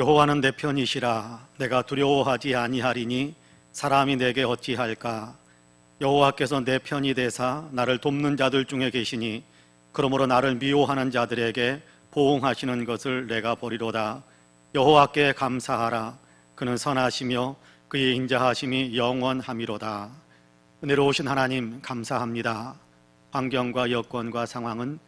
여호와는 내 편이시라. 내가 두려워하지 아니하리니 사람이 내게 어찌할까. 여호와께서 내 편이 되사 나를 돕는 자들 중에 계시니 그러므로 나를 미워하는 자들에게 보응하시는 것을 내가 보리로다. 여호와께 감사하라. 그는 선하시며 그의 인자하심이 영원함이로다. 은혜로우신 하나님 감사합니다. 환경과 여건과 상황은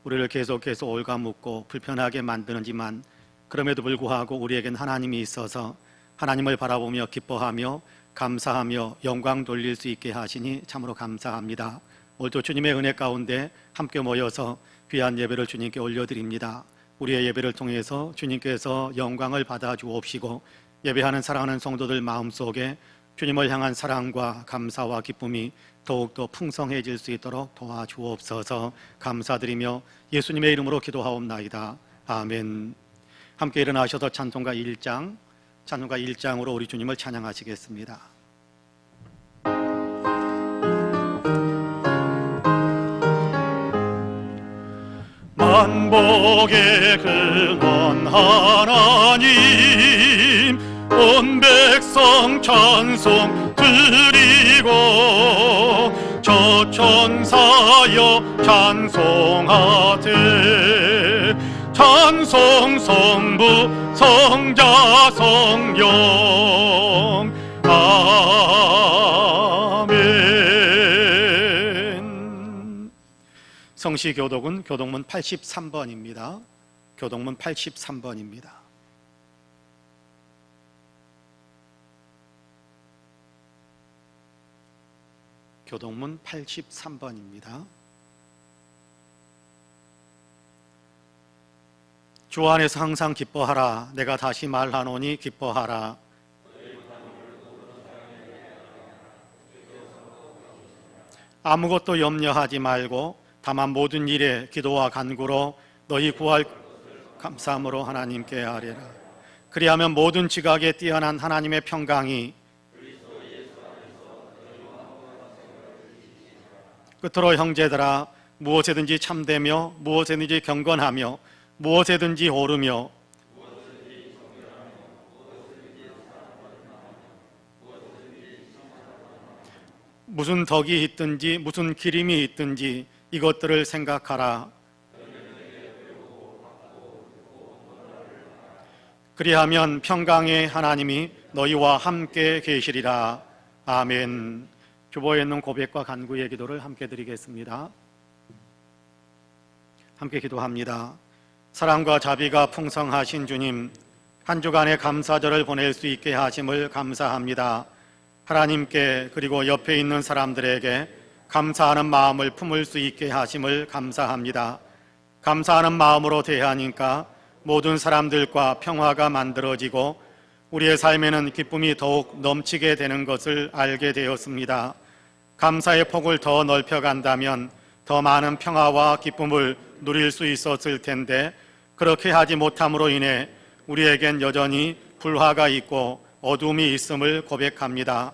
우리를 계속해서 올가묻고 불편하게 만드는지만 그럼에도 불구하고 우리에겐 하나님이 있어서 하나님을 바라보며 기뻐하며 감사하며 영광 돌릴 수 있게 하시니 참으로 감사합니다. 오늘도 주님의 은혜 가운데 함께 모여서 귀한 예배를 주님께 올려드립니다. 우리의 예배를 통해서 주님께서 영광을 받아 주옵시고 예배하는 사랑하는 성도들 마음속에 주님을 향한 사랑과 감사와 기쁨이 더욱더 풍성해질 수 있도록 도와주옵소서. 감사드리며 예수님의 이름으로 기도하옵나이다. 아멘. 함께 일어나셔서 찬송가 1장으로 우리 주님을 찬양하시겠습니다. 만복의 근원 하나님, 온 백성 찬송 드리고 저 천사여 찬송하되 찬송 성부 성자 성령 아멘. 성시교독은 교독문 83번입니다. 교독문 83번입니다. 교독문 83번입니다. 주 안에서 항상 기뻐하라. 내가 다시 말하노니 기뻐하라. 아무것도 염려하지 말고 다만 모든 일에 기도와 간구로 너희 구할 감사함으로 하나님께 아뢰라. 그리하면 모든 지각에 뛰어난 하나님의 평강이 끝으로 형제들아, 무엇에든지 참되며 무엇에든지 경건하며 무엇에든지 오르며 무슨 덕이 있든지 무슨 기림이 있든지 이것들을 생각하라. 그리하면 평강의 하나님이 너희와 함께 계시리라. 아멘. 주보에 있는 고백과 간구의 기도를 함께 드리겠습니다. 함께 기도합니다. 사랑과 자비가 풍성하신 주님, 한 주간의 감사절을 보낼 수 있게 하심을 감사합니다. 하나님께 그리고 옆에 있는 사람들에게 감사하는 마음을 품을 수 있게 하심을 감사합니다. 감사하는 마음으로 대하니까 모든 사람들과 평화가 만들어지고 우리의 삶에는 기쁨이 더욱 넘치게 되는 것을 알게 되었습니다. 감사의 폭을 더 넓혀간다면 더 많은 평화와 기쁨을 누릴 수 있었을 텐데 그렇게 하지 못함으로 인해 우리에겐 여전히 불화가 있고 어둠이 있음을 고백합니다.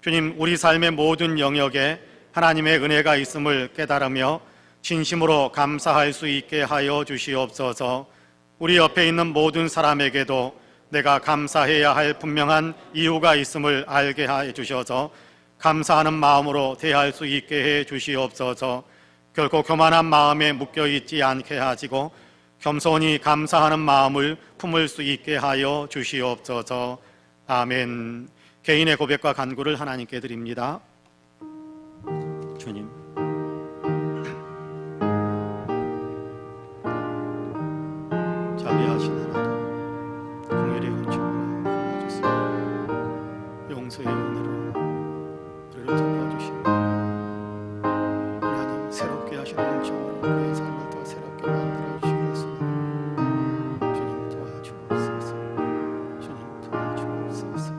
주님, 우리 삶의 모든 영역에 하나님의 은혜가 있음을 깨달으며 진심으로 감사할 수 있게 하여 주시옵소서. 우리 옆에 있는 모든 사람에게도 내가 감사해야 할 분명한 이유가 있음을 알게 해 주셔서 감사하는 마음으로 대할 수 있게 해 주시옵소서. 결코 교만한 마음에 묶여있지 않게 하시고 겸손히 감사하는 마음을 품을 수 있게 하여 주시옵소서. 아멘. 개인의 고백과 간구를 하나님께 드립니다. 주님, 자비하신 하나님, 긍휼의 은총으로 부어주시고 용서의 은혜로 우리를 덮어주시고 하나님 새롭게 하시는 은총으로 우리의 삶을 더 새롭게 만들어 주시옵소서. 주님 도와주옵소서. 주님 도와주옵소서.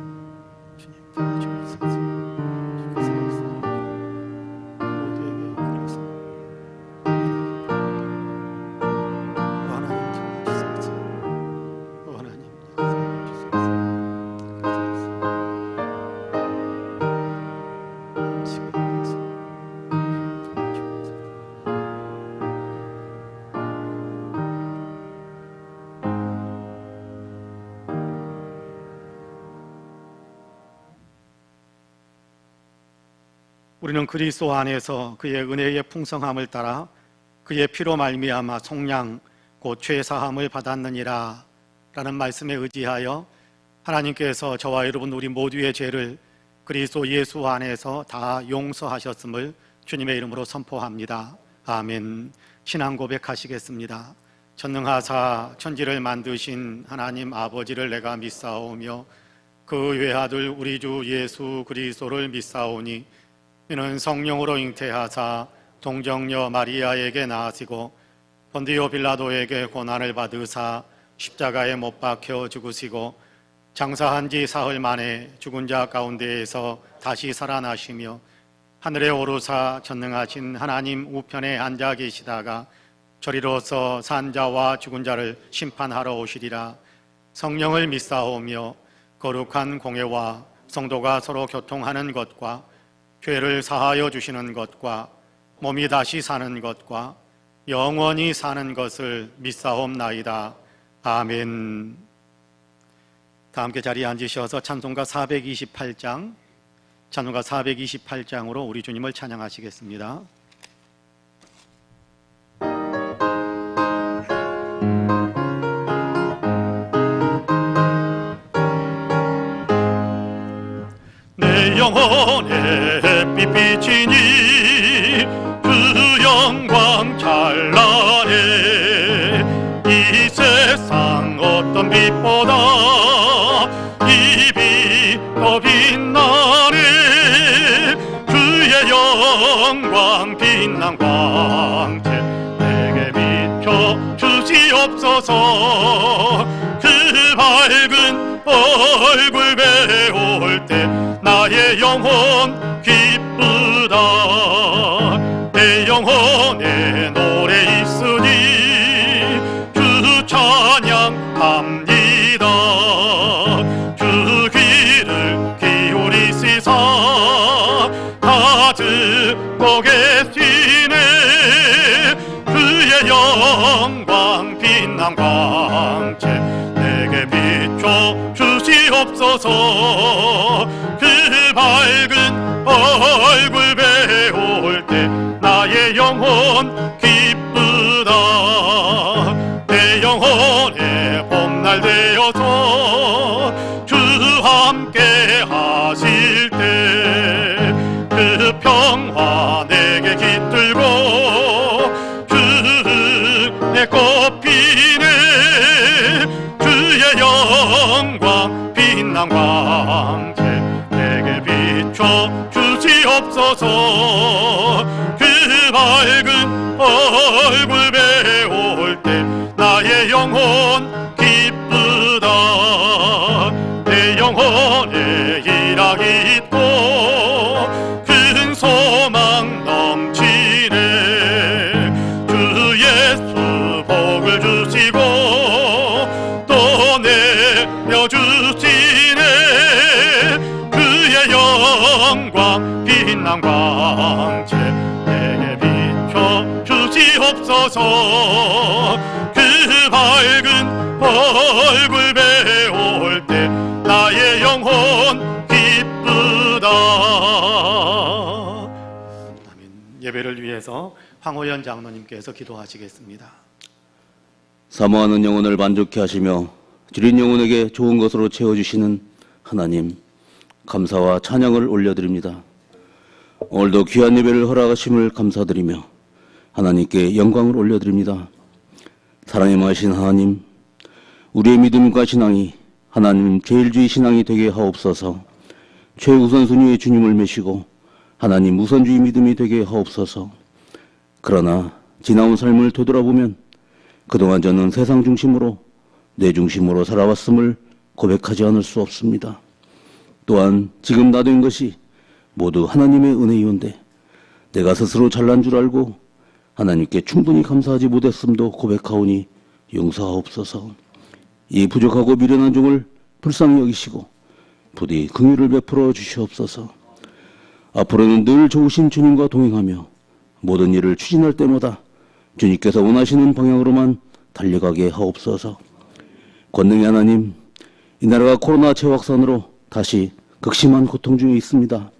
주님 도와주옵소서. 주께서 모두에게 이끌어서 하나님 도와주소서. 하나님 도와주소서. 지금 우리는 그리스도 안에서 그의 은혜의 풍성함을 따라 그의 피로 말미암아 속량 곧 죄사함을 받았느니라 라는 말씀에 의지하여 하나님께서 저와 여러분 우리 모두의 죄를 그리스도 예수 안에서 다 용서하셨음을 주님의 이름으로 선포합니다. 아멘. 신앙 고백하시겠습니다. 전능하사 천지를 만드신 하나님 아버지를 내가 믿사오며 그 외아들 우리 주 예수 그리스도를 믿사오니 이는 성령으로 잉태하사 동정녀 마리아에게 나으시고 본디오 빌라도에게 고난을 받으사 십자가에 못 박혀 죽으시고 장사한 지 사흘 만에 죽은 자 가운데에서 다시 살아나시며 하늘에 오르사 전능하신 하나님 우편에 앉아 계시다가 저리로서 산 자와 죽은 자를 심판하러 오시리라. 성령을 믿사오며 거룩한 공회와 성도가 서로 교통하는 것과 죄를 사하여 주시는 것과 몸이 다시 사는 것과 영원히 사는 것을 믿사옵나이다. 아멘. 다 함께 자리에 앉으셔서 찬송가 428장으로 우리 주님을 찬양하시겠습니다. 내 영혼에 햇빛 비치니 그 영광 찬란해. 이 세상 어떤 빛보다 이 빛 더 빛나네. 그의 영광 빛난 광채 내게 비춰 주시옵소서. 그 밝은 얼굴 배울 때 나의 영혼 기쁘다. 내 영혼에 노래 있으니 주 찬양합니다. 주 귀를 기울이시사 다 듣고 계시네. 그의 영광 빛난 광채 내게 비춰 주시옵소서. 그 밝은 얼굴 배울 때 나의 영혼 기쁘다. 내 영혼에 봄날 되어서 주 함께 하실 때 그 평화 내게 깃들고 그 내 꽃피네. 주의 영광 빛난 광채 내게 비춰 주시옵소서. 그 밝은 얼굴 배울 때 나의 영혼 기쁘다. 내 영혼에 희락이 있고 큰 소망 넘치네. 주 예수 복을 주시고 또 내려주시네. 그의 영광 빛난 광채 내게 비춰 주시옵소서. 그 밝은 얼굴 배울 때 나의 영혼 기쁘다. 예배를 위해서 황호연 장로님께서 기도하시겠습니다. 사모하는 영혼을 만족케 하시며 줄인 영혼에게 좋은 것으로 채워주시는 하나님, 감사와 찬양을 올려드립니다. 오늘도 귀한 예배를 허락하심을 감사드리며 하나님께 영광을 올려드립니다. 사랑에 마신 하나님, 우리의 믿음과 신앙이 하나님 제일주의 신앙이 되게 하옵소서. 최우선순위의 주님을 메시고 하나님 우선주의 믿음이 되게 하옵소서. 그러나 지나온 삶을 되돌아보면 그동안 저는 세상 중심으로 내 중심으로 살아왔음을 고백하지 않을 수 없습니다. 또한 지금 나 된 것이 모두 하나님의 은혜이온데 내가 스스로 잘난 줄 알고 하나님께 충분히 감사하지 못했음도 고백하오니 용서하옵소서. 이 부족하고 미련한 종을 불쌍히 여기시고 부디 긍휼을 베풀어 주시옵소서. 앞으로는 늘 좋으신 주님과 동행하며 모든 일을 추진할 때마다 주님께서 원하시는 방향으로만 달려가게 하옵소서. 권능의 하나님, 이 나라가 코로나 재확산으로 다시 극심한 고통 중에 있습니다.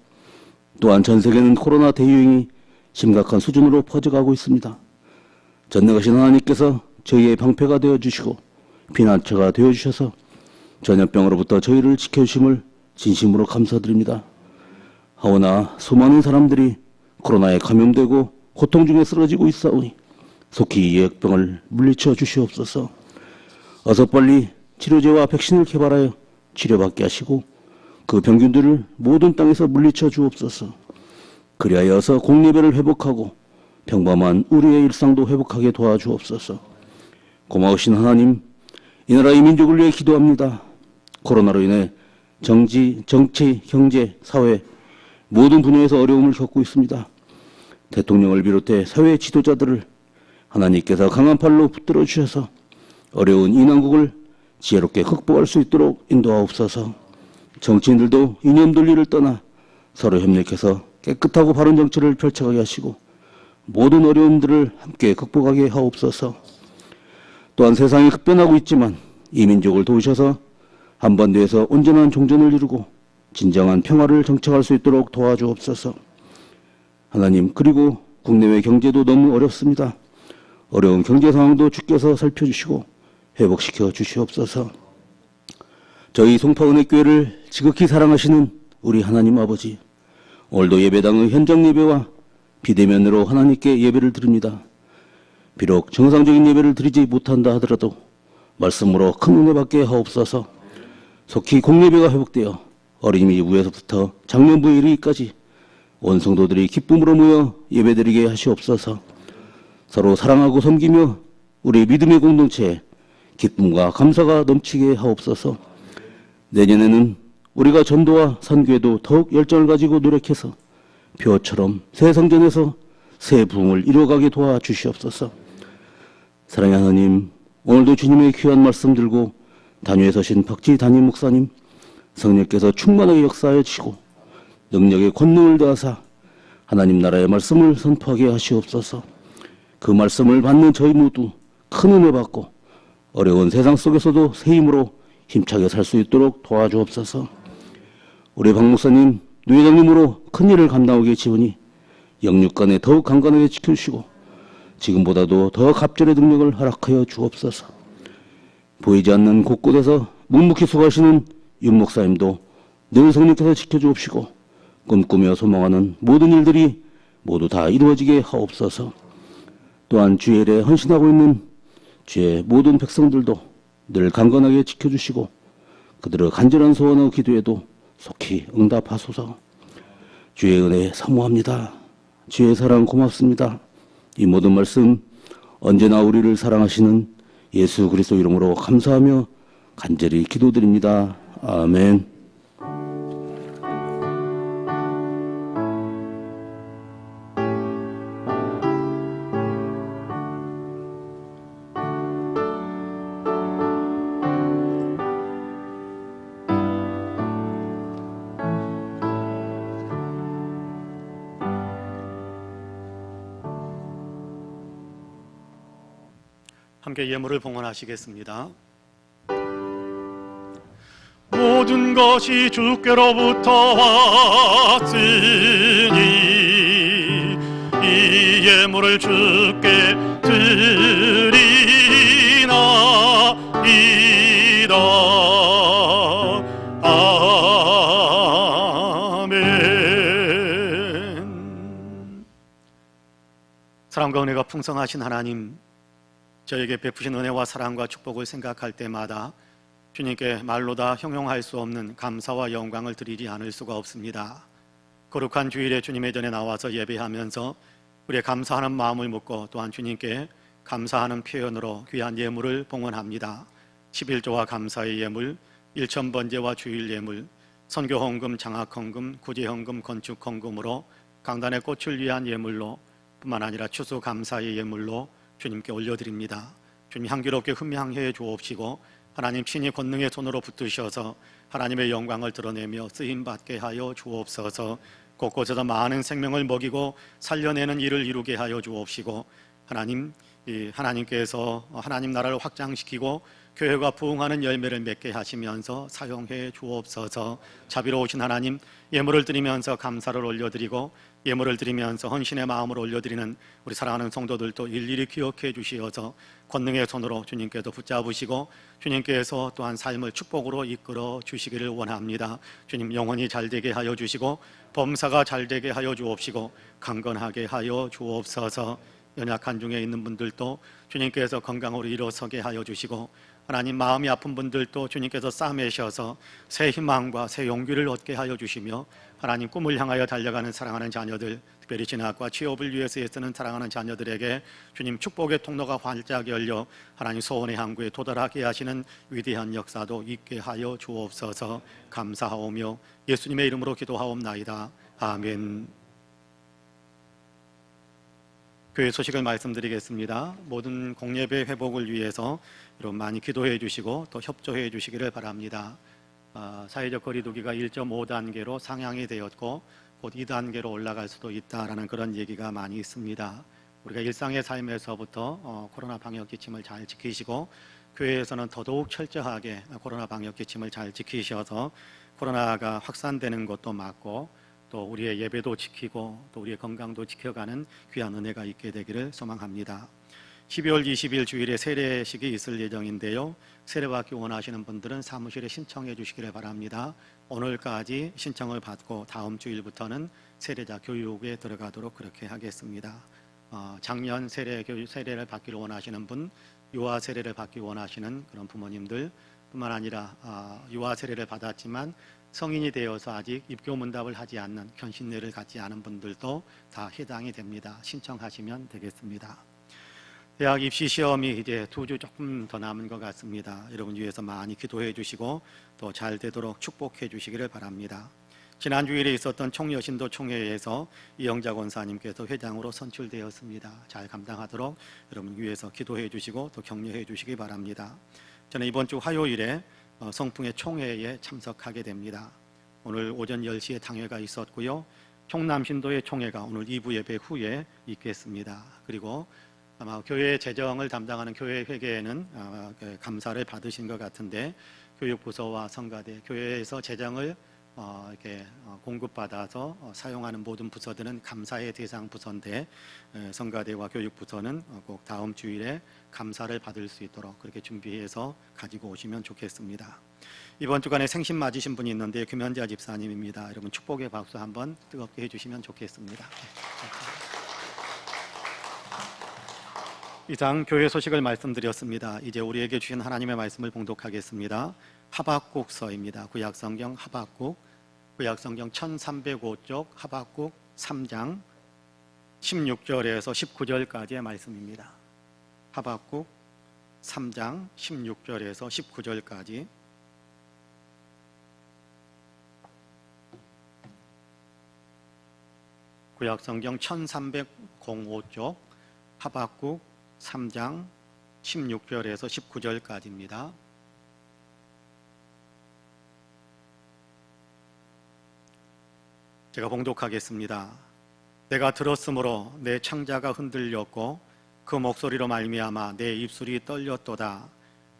또한 전 세계는 코로나 대유행이 심각한 수준으로 퍼져가고 있습니다. 전능하신 하나님께서 저희의 방패가 되어주시고 피난처가 되어주셔서 전염병으로부터 저희를 지켜주심을 진심으로 감사드립니다. 하오나 수많은 사람들이 코로나에 감염되고 고통 중에 쓰러지고 있사오니 속히 이 역병을 물리쳐 주시옵소서. 어서 빨리 치료제와 백신을 개발하여 치료받게 하시고 그 병균들을 모든 땅에서 물리쳐 주옵소서. 그리하여 어서 공예배를 회복하고 평범한 우리의 일상도 회복하게 도와주옵소서. 고마우신 하나님, 이 나라 이 민족을 위해 기도합니다. 코로나로 인해 정치, 경제, 사회 모든 분야에서 어려움을 겪고 있습니다. 대통령을 비롯해 사회 지도자들을 하나님께서 강한 팔로 붙들어 주셔서 어려운 이 난국을 지혜롭게 극복할 수 있도록 인도하옵소서. 정치인들도 이념 논리를 떠나 서로 협력해서 깨끗하고 바른 정치를 펼쳐가게 하시고 모든 어려움들을 함께 극복하게 하옵소서. 또한 세상이 급변하고 있지만 이 민족을 도우셔서 한반도에서 온전한 종전을 이루고 진정한 평화를 정착할 수 있도록 도와주옵소서. 하나님, 그리고 국내외 경제도 너무 어렵습니다. 어려운 경제 상황도 주께서 살펴주시고 회복시켜 주시옵소서. 저희 송파은혜교회를 지극히 사랑하시는 우리 하나님 아버지, 오늘도 예배당의 현장 예배와 비대면으로 하나님께 예배를 드립니다. 비록 정상적인 예배를 드리지 못한다 하더라도 말씀으로 큰 은혜 받게 하옵소서. 속히 공예배가 회복되어 어린이 이후에서부터 장년부에 이르기까지 온 성도들이 기쁨으로 모여 예배드리게 하시옵소서. 서로 사랑하고 섬기며 우리 믿음의 공동체에 기쁨과 감사가 넘치게 하옵소서. 내년에는 우리가 전도와 선교에도 더욱 열정을 가지고 노력해서 표처럼 새 성전에서 새 부흥을 이루어가게 도와주시옵소서. 사랑의 하나님, 오늘도 주님의 귀한 말씀 들고 단위에 서신 박지 담임 목사님, 성령께서 충만하게 역사하여 주시고 능력의 권능을 더하사 하나님 나라의 말씀을 선포하게 하시옵소서. 그 말씀을 받는 저희 모두 큰 은혜 받고 어려운 세상 속에서도 새 힘으로 힘차게 살 수 있도록 도와주옵소서. 우리 박 목사님, 노 회장님으로 큰 일을 감당하고 계시오니 영육간에 더욱 강건하게 지켜주시고 지금보다도 더 갑절의 능력을 허락하여 주옵소서. 보이지 않는 곳곳에서 묵묵히 수고하시는 윤 목사님도 늘 성령께서 지켜주옵시고 꿈꾸며 소망하는 모든 일들이 모두 다 이루어지게 하옵소서. 또한 주의 일에 헌신하고 있는 주의 모든 백성들도 늘 강건하게 지켜주시고 그들의 간절한 소원과 기도에도 속히 응답하소서. 주의 은혜 사모합니다. 주의 사랑 고맙습니다. 이 모든 말씀 언제나 우리를 사랑하시는 예수 그리스도 이름으로 감사하며 간절히 기도드립니다. 아멘. 함께 예물을 봉헌하시겠습니다. 모든 것이 주께로부터 왔으니 이 예물을 주께 드리나이다. 아멘. 사랑과 은혜가 풍성하신 하나님, 저에게 베푸신 은혜와 사랑과 축복을 생각할 때마다 주님께 말로 다 형용할 수 없는 감사와 영광을 드리지 않을 수가 없습니다. 거룩한 주일에 주님의 전에 나와서 예배하면서 우리의 감사하는 마음을 묻고 또한 주님께 감사하는 표현으로 귀한 예물을 봉헌합니다. 11조와 감사의 예물, 일천번제와 주일 예물, 선교헌금, 장학헌금, 구제헌금, 건축헌금으로 강단의 꽃을 위한 예물로 뿐만 아니라 추수감사의 예물로 주님께 올려드립니다. 주님 향기롭게 흠향해 주옵시고 하나님 친히 권능의 손으로 붙드셔서 하나님의 영광을 드러내며 쓰임받게 하여 주옵소서. 곳곳에서 많은 생명을 먹이고 살려내는 일을 이루게 하여 주옵시고 하나님께서 하나님 나라를 확장시키고 교회가 부흥하는 열매를 맺게 하시면서 사용해 주옵소서. 자비로우신 하나님, 예물을 드리면서 감사를 올려드리고 예물을 드리면서 헌신의 마음을 올려드리는 우리 사랑하는 성도들도 일일이 기억해 주시어서 권능의 손으로 주님께서 붙잡으시고 주님께서 또한 삶을 축복으로 이끌어 주시기를 원합니다. 주님 영혼이 잘되게 하여 주시고 범사가 잘되게 하여 주옵시고 강건하게 하여 주옵소서. 연약한 중에 있는 분들도 주님께서 건강으로 일어서게 하여 주시고 하나님 마음이 아픈 분들도 주님께서 싸매셔서 새 희망과 새 용기를 얻게 하여 주시며 하나님 꿈을 향하여 달려가는 사랑하는 자녀들, 특별히 진학과 취업을 위해서 애쓰는 사랑하는 자녀들에게 주님 축복의 통로가 활짝 열려 하나님 소원의 항구에 도달하게 하시는 위대한 역사도 있게 하여 주옵소서. 감사하오며 예수님의 이름으로 기도하옵나이다. 아멘. 교회 소식을 말씀드리겠습니다. 모든 공예배 회복을 위해서 여러분 많이 기도해 주시고 또 협조해 주시기를 바랍니다. 사회적 거리두기가 1.5단계로 상향이 되었고 곧 2단계로 올라갈 수도 있다라는 그런 얘기가 많이 있습니다. 우리가 일상의 삶에서부터 코로나 방역 지침을 잘 지키시고 교회에서는 더더욱 철저하게 코로나 방역 지침을 잘 지키셔서 코로나가 확산되는 것도 막고 또 우리의 예배도 지키고 또 우리의 건강도 지켜가는 귀한 은혜가 있게 되기를 소망합니다. 12월 20일 주일에 세례식이 있을 예정인데요. 세례받기 원하시는 분들은 사무실에 신청해 주시기를 바랍니다. 오늘까지 신청을 받고 다음 주일부터는 세례자 교육에 들어가도록 그렇게 하겠습니다. 작년 세례를 받기를 원하시는 분, 유아 세례를 받기 원하시는 그런 부모님들 뿐만 아니라 유아 세례를 받았지만 성인이 되어서 아직 입교문답을 하지 않는 견신례를 갖지 않은 분들도 다 해당이 됩니다. 신청하시면 되겠습니다. 대학 입시 시험이 이제 2주 조금 더 남은 것 같습니다. 여러분 위해서 많이 기도해 주시고 또 잘 되도록 축복해 주시기를 바랍니다. 지난 주일에 있었던 총여신도 총회에서 이영자 권사님께서 회장으로 선출되었습니다. 잘 감당하도록 여러분 위해서 기도해 주시고 또 격려해 주시기 바랍니다. 저는 이번 주 화요일에 성풍의 총회에 참석하게 됩니다. 오늘 오전 10시에 당회가 있었고요. 충남신도의 총회가 오늘 2부 예배 후에 있겠습니다. 그리고 아마 교회 재정을 담당하는 교회 회계에는 감사를 받으신 것 같은데 교육부서와 성가대, 교회에서 재정을 이렇게 공급받아서 사용하는 모든 부서들은 감사의 대상 부서인데 성가대와 교육부서는 꼭 다음 주일에 감사를 받을 수 있도록 그렇게 준비해서 가지고 오시면 좋겠습니다. 이번 주간에 생신 맞으신 분이 있는데 김현자 집사님입니다. 여러분 축복의 박수 한번 뜨겁게 해주시면 좋겠습니다. 이상 교회 소식을 말씀드렸습니다. 이제 우리에게 주신 하나님의 말씀을 봉독하겠습니다. 하박국서입니다. 구약성경 하박국, 구약성경 1305쪽 하박국 3장 16절에서 19절까지의 말씀입니다. 하박국 3장 16절에서 19절까지 구약성경 1305쪽 하박국 3장 16절에서 19절까지입니다. 제가 봉독하겠습니다. 내가 들었으므로 내 창자가 흔들렸고 그 목소리로 말미암아 내 입술이 떨렸도다.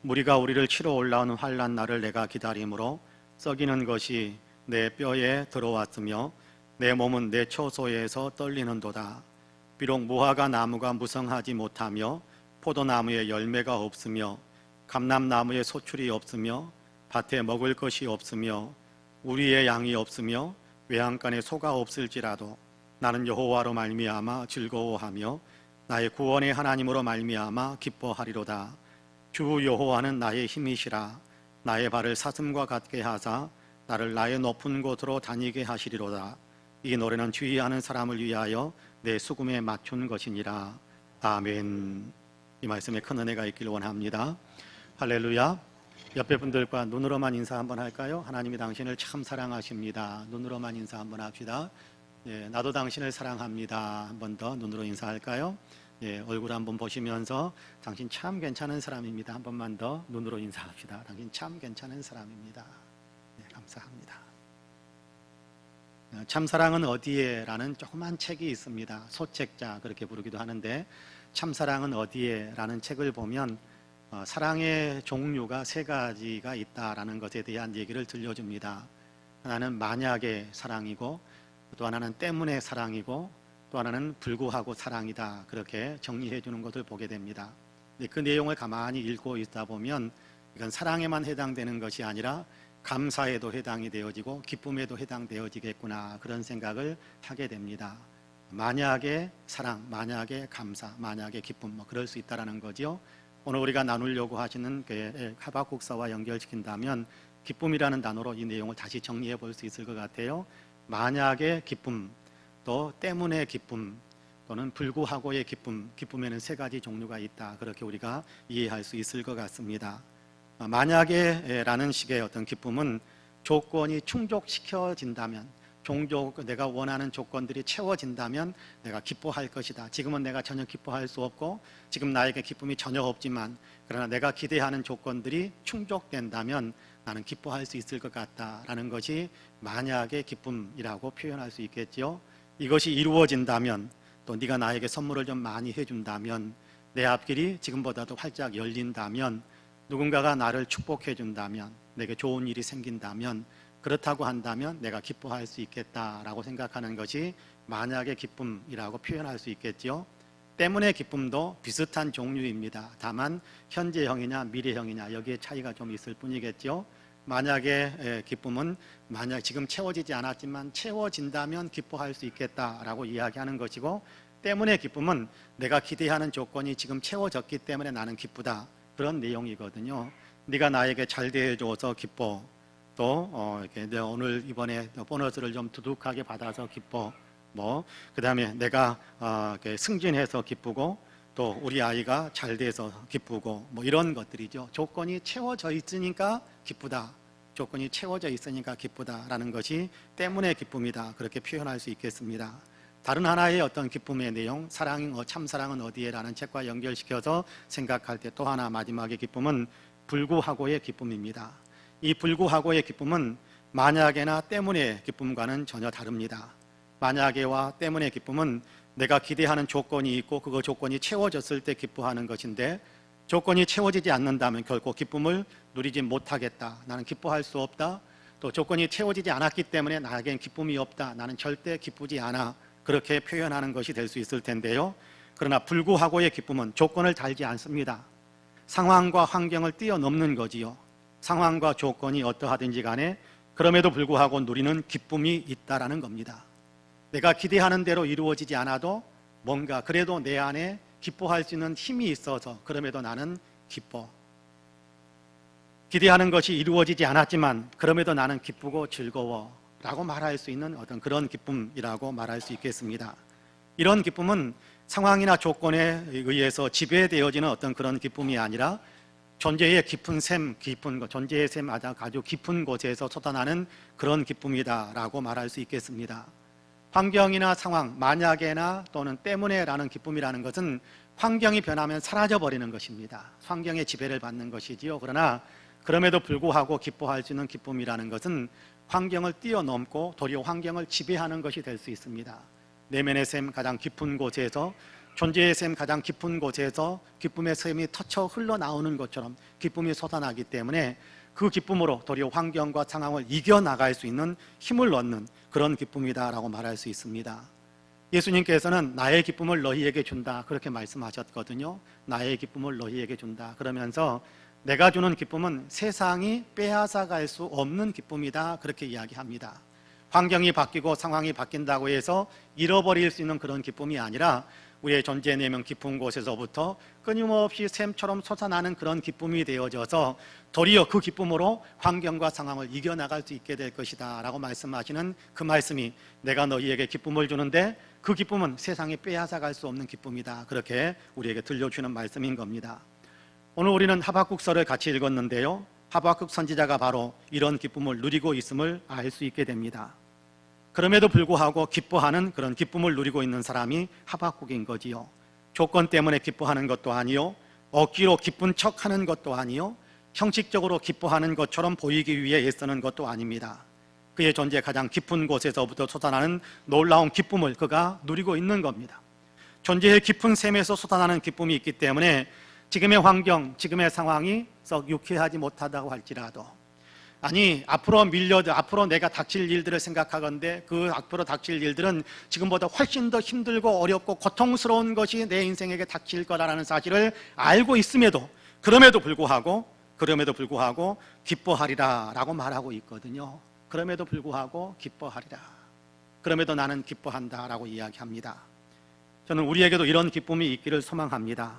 무리가 우리를 치러 올라오는 환난 날을 내가 기다림으로 썩이는 것이 내 뼈에 들어왔으며 내 몸은 내 처소에서 떨리는도다. 비록 무화과 나무가 무성하지 못하며 포도나무에 열매가 없으며 감람나무에 소출이 없으며 밭에 먹을 것이 없으며 우리의 양이 없으며 외양간에 소가 없을지라도 나는 여호와로 말미암아 즐거워하며 나의 구원의 하나님으로 말미암아 기뻐하리로다. 주 여호와는 나의 힘이시라. 나의 발을 사슴과 같게 하사 나를 나의 높은 곳으로 다니게 하시리로다. 이 노래는 주의하는 사람을 위하여 내 수금에 맞춘 것이니라. 아멘. 이 말씀에 큰 은혜가 있길 원합니다. 할렐루야. 옆에 분들과 눈으로만 인사 한번 할까요? 하나님이 당신을 참 사랑하십니다. 눈으로만 인사 한번 합시다. 예, 나도 당신을 사랑합니다. 한 번 더 눈으로 인사할까요? 예, 얼굴 한번 보시면서 당신 참 괜찮은 사람입니다. 한 번만 더 눈으로 인사합시다. 당신 참 괜찮은 사람입니다. 예, 감사합니다. 참사랑은 어디에? 라는 조그만 책이 있습니다. 소책자 그렇게 부르기도 하는데 참사랑은 어디에? 라는 책을 보면 사랑의 종류가 3가지가 있다라는 것에 대한 얘기를 들려줍니다. 하나는 만약의 사랑이고 또 하나는 때문에 사랑이고 또 하나는 불구하고 사랑이다. 그렇게 정리해 주는 것을 보게 됩니다. 그 내용을 가만히 읽고 있다 보면 이건 사랑에만 해당되는 것이 아니라 감사에도 해당이 되어지고 기쁨에도 해당되어지겠구나, 그런 생각을 하게 됩니다. 만약의 사랑, 만약의 감사, 만약의 기쁨, 그럴 수 있다라는 거죠. 오늘 우리가 나누려고 하시는 그 하박국서와 연결시킨다면 기쁨이라는 단어로 이 내용을 다시 정리해 볼 수 있을 것 같아요. 만약의 기쁨, 또 때문에 기쁨, 또는 불구하고의 기쁨, 기쁨에는 세 가지 종류가 있다. 그렇게 우리가 이해할 수 있을 것 같습니다. 만약에 라는 식의 어떤 기쁨은 조건이 충족시켜진다면, 내가 원하는 조건들이 채워진다면 내가 기뻐할 것이다. 지금은 내가 전혀 기뻐할 수 없고 지금 나에게 기쁨이 전혀 없지만 그러나 내가 기대하는 조건들이 충족된다면 나는 기뻐할 수 있을 것 같다라는 것이 만약의 기쁨이라고 표현할 수 있겠죠. 이것이 이루어진다면, 또 네가 나에게 선물을 좀 많이 해준다면, 내 앞길이 지금보다도 활짝 열린다면, 누군가가 나를 축복해 준다면, 내게 좋은 일이 생긴다면, 그렇다고 한다면 내가 기뻐할 수 있겠다라고 생각하는 것이 만약의 기쁨이라고 표현할 수 있겠죠. 때문에 기쁨도 비슷한 종류입니다. 다만 현재형이냐 미래형이냐 여기에 차이가 좀 있을 뿐이겠죠. 만약의 기쁨은 만약 지금 채워지지 않았지만 채워진다면 기뻐할 수 있겠다라고 이야기하는 것이고, 때문에 기쁨은 내가 기대하는 조건이 지금 채워졌기 때문에 나는 기쁘다, 그런 내용이거든요. 네가 나에게 잘 대해줘서 기뻐, 또 이렇게 오늘 이번에 보너스를 좀 두둑하게 받아서 기뻐, 그 다음에 내가 이렇게 승진해서 기쁘고, 또 우리 아이가 잘 돼서 기쁘고, 이런 것들이죠. 조건이 채워져 있으니까 기쁘다, 조건이 채워져 있으니까 기쁘다라는 것이 때문에 기쁨이다, 그렇게 표현할 수 있겠습니다. 다른 하나의 어떤 기쁨의 내용, 참사랑은 어디에라는 책과 연결시켜서 생각할 때 또 하나 마지막의 기쁨은 불구하고의 기쁨입니다. 이 불구하고의 기쁨은 만약에나 때문의 기쁨과는 전혀 다릅니다. 만약에와 때문의 기쁨은 내가 기대하는 조건이 있고 그 조건이 채워졌을 때 기뻐하는 것인데, 조건이 채워지지 않는다면 결코 기쁨을 누리지 못하겠다, 나는 기뻐할 수 없다, 또 조건이 채워지지 않았기 때문에 나에겐 기쁨이 없다, 나는 절대 기쁘지 않아, 그렇게 표현하는 것이 될 수 있을 텐데요. 그러나 불구하고의 기쁨은 조건을 달지 않습니다. 상황과 환경을 뛰어넘는 거지요. 상황과 조건이 어떠하든지 간에 그럼에도 불구하고 누리는 기쁨이 있다라는 겁니다. 내가 기대하는 대로 이루어지지 않아도 뭔가 그래도 내 안에 기뻐할 수 있는 힘이 있어서 그럼에도 나는 기뻐. 기대하는 것이 이루어지지 않았지만 그럼에도 나는 기쁘고 즐거워 라고 말할 수 있는 어떤 그런 기쁨이라고 말할 수 있겠습니다. 이런 기쁨은 상황이나 조건에 의해서 지배되어지는 어떤 그런 기쁨이 아니라 존재의 깊은 샘, 존재의 샘 아주 깊은 곳에서 솟아나는 그런 기쁨이다라고 말할 수 있겠습니다. 환경이나 상황, 만약에나 또는 때문에라는 기쁨이라는 것은 환경이 변하면 사라져버리는 것입니다. 환경의 지배를 받는 것이지요. 그러나 그럼에도 불구하고 기뻐할 수 있는 기쁨이라는 것은 환경을 뛰어넘고 도리어 환경을 지배하는 것이 될 수 있습니다. 내면의 샘 가장 깊은 곳에서, 존재의 샘 가장 깊은 곳에서 기쁨의 샘이 터쳐 흘러나오는 것처럼 기쁨이 솟아나기 때문에 그 기쁨으로 도리어 환경과 상황을 이겨나갈 수 있는 힘을 얻는 그런 기쁨이다라고 말할 수 있습니다. 예수님께서는 나의 기쁨을 너희에게 준다, 그렇게 말씀하셨거든요. 나의 기쁨을 너희에게 준다 그러면서 내가 주는 기쁨은 세상이 빼앗아갈 수 없는 기쁨이다, 그렇게 이야기합니다. 환경이 바뀌고 상황이 바뀐다고 해서 잃어버릴 수 있는 그런 기쁨이 아니라 우리의 존재 내면 깊은 곳에서부터 끊임없이 샘처럼 솟아나는 그런 기쁨이 되어져서 도리어 그 기쁨으로 환경과 상황을 이겨나갈 수 있게 될 것이다 라고 말씀하시는 그 말씀이 내가 너희에게 기쁨을 주는데 그 기쁨은 세상이 빼앗아갈 수 없는 기쁨이다, 그렇게 우리에게 들려주는 말씀인 겁니다. 오늘 우리는 하박국서를 같이 읽었는데요, 하박국 선지자가 바로 이런 기쁨을 누리고 있음을 알 수 있게 됩니다. 그럼에도 불구하고 기뻐하는 그런 기쁨을 누리고 있는 사람이 하박국인 거지요. 조건 때문에 기뻐하는 것도 아니요, 억지로 기쁜 척하는 것도 아니요, 형식적으로 기뻐하는 것처럼 보이기 위해 애쓰는 것도 아닙니다. 그의 존재 가장 깊은 곳에서부터 솟아나는 놀라운 기쁨을 그가 누리고 있는 겁니다. 존재의 깊은 샘에서 솟아나는 기쁨이 있기 때문에 지금의 환경, 지금의 상황이 썩 유쾌하지 못하다고 할지라도, 아니 앞으로 내가 닥칠 일들을 생각하건대 그 앞으로 닥칠 일들은 지금보다 훨씬 더 힘들고 어렵고 고통스러운 것이 내 인생에게 닥칠 거라는 사실을 알고 있음에도 그럼에도 불구하고 기뻐하리라 라고 말하고 있거든요. 그럼에도 불구하고 기뻐하리라, 그럼에도 나는 기뻐한다 라고 이야기합니다. 저는 우리에게도 이런 기쁨이 있기를 소망합니다.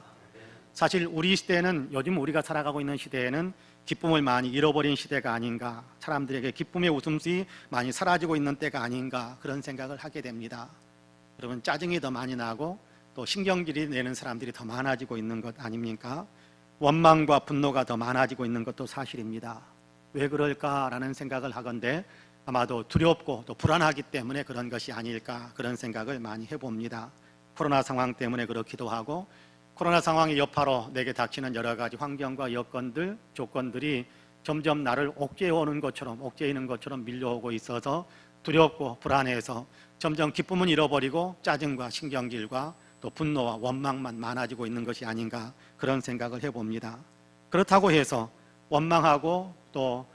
사실 우리 시대에는, 요즘 우리가 살아가고 있는 시대에는 기쁨을 많이 잃어버린 시대가 아닌가, 사람들에게 기쁨의 웃음이 많이 사라지고 있는 때가 아닌가, 그런 생각을 하게 됩니다. 여러분, 짜증이 더 많이 나고 또 신경질이 내는 사람들이 더 많아지고 있는 것 아닙니까? 원망과 분노가 더 많아지고 있는 것도 사실입니다. 왜 그럴까라는 생각을 하건대 아마도 두렵고 또 불안하기 때문에 그런 것이 아닐까, 그런 생각을 많이 해봅니다. 코로나 상황 때문에 그렇기도 하고, 코로나 상황의 여파로 내게 닥치는 여러 가지 환경과 여건들, 조건들이 점점 나를 옥죄이는 것처럼 밀려오고 있어서 두렵고 불안해서 점점 기쁨은 잃어버리고 짜증과 신경질과 또 분노와 원망만 많아지고 있는 것이 아닌가, 그런 생각을 해봅니다. 그렇다고 해서 원망하고 또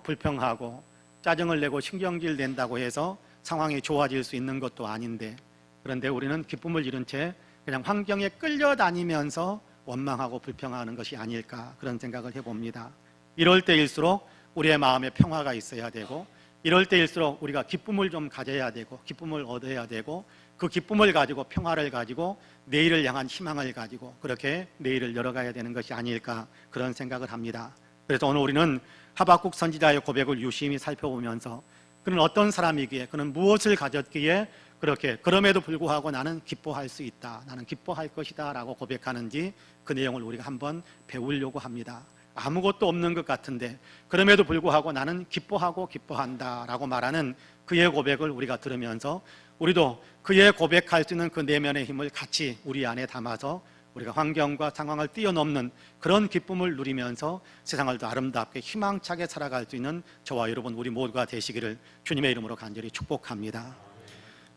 불평하고 짜증을 내고 신경질 낸다고 해서 상황이 좋아질 수 있는 것도 아닌데, 그런데 우리는 기쁨을 잃은 채 그냥 환경에 끌려다니면서 원망하고 불평하는 것이 아닐까, 그런 생각을 해봅니다. 이럴 때일수록 우리의 마음에 평화가 있어야 되고, 이럴 때일수록 우리가 기쁨을 좀 가져야 되고 기쁨을 얻어야 되고, 그 기쁨을 가지고 평화를 가지고 내일을 향한 희망을 가지고 그렇게 내일을 열어가야 되는 것이 아닐까, 그런 생각을 합니다. 그래서 오늘 우리는 하박국 선지자의 고백을 유심히 살펴보면서 그는 어떤 사람이기에, 그는 무엇을 가졌기에 그렇게 그럼에도 불구하고 나는 기뻐할 수 있다, 나는 기뻐할 것이다 라고 고백하는지, 그 내용을 우리가 한번 배우려고 합니다. 아무것도 없는 것 같은데 그럼에도 불구하고 나는 기뻐하고 기뻐한다 라고 말하는 그의 고백을 우리가 들으면서 우리도 그의 고백할 수 있는 그 내면의 힘을 같이 우리 안에 담아서 우리가 환경과 상황을 뛰어넘는 그런 기쁨을 누리면서 세상을 더 아름답게 희망차게 살아갈 수 있는 저와 여러분 우리 모두가 되시기를 주님의 이름으로 간절히 축복합니다.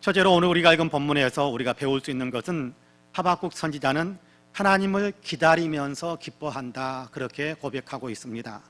첫째로 오늘 우리가 읽은 본문에서 우리가 배울 수 있는 것은, 하박국 선지자는 하나님을 기다리면서 기뻐한다, 그렇게 고백하고 있습니다.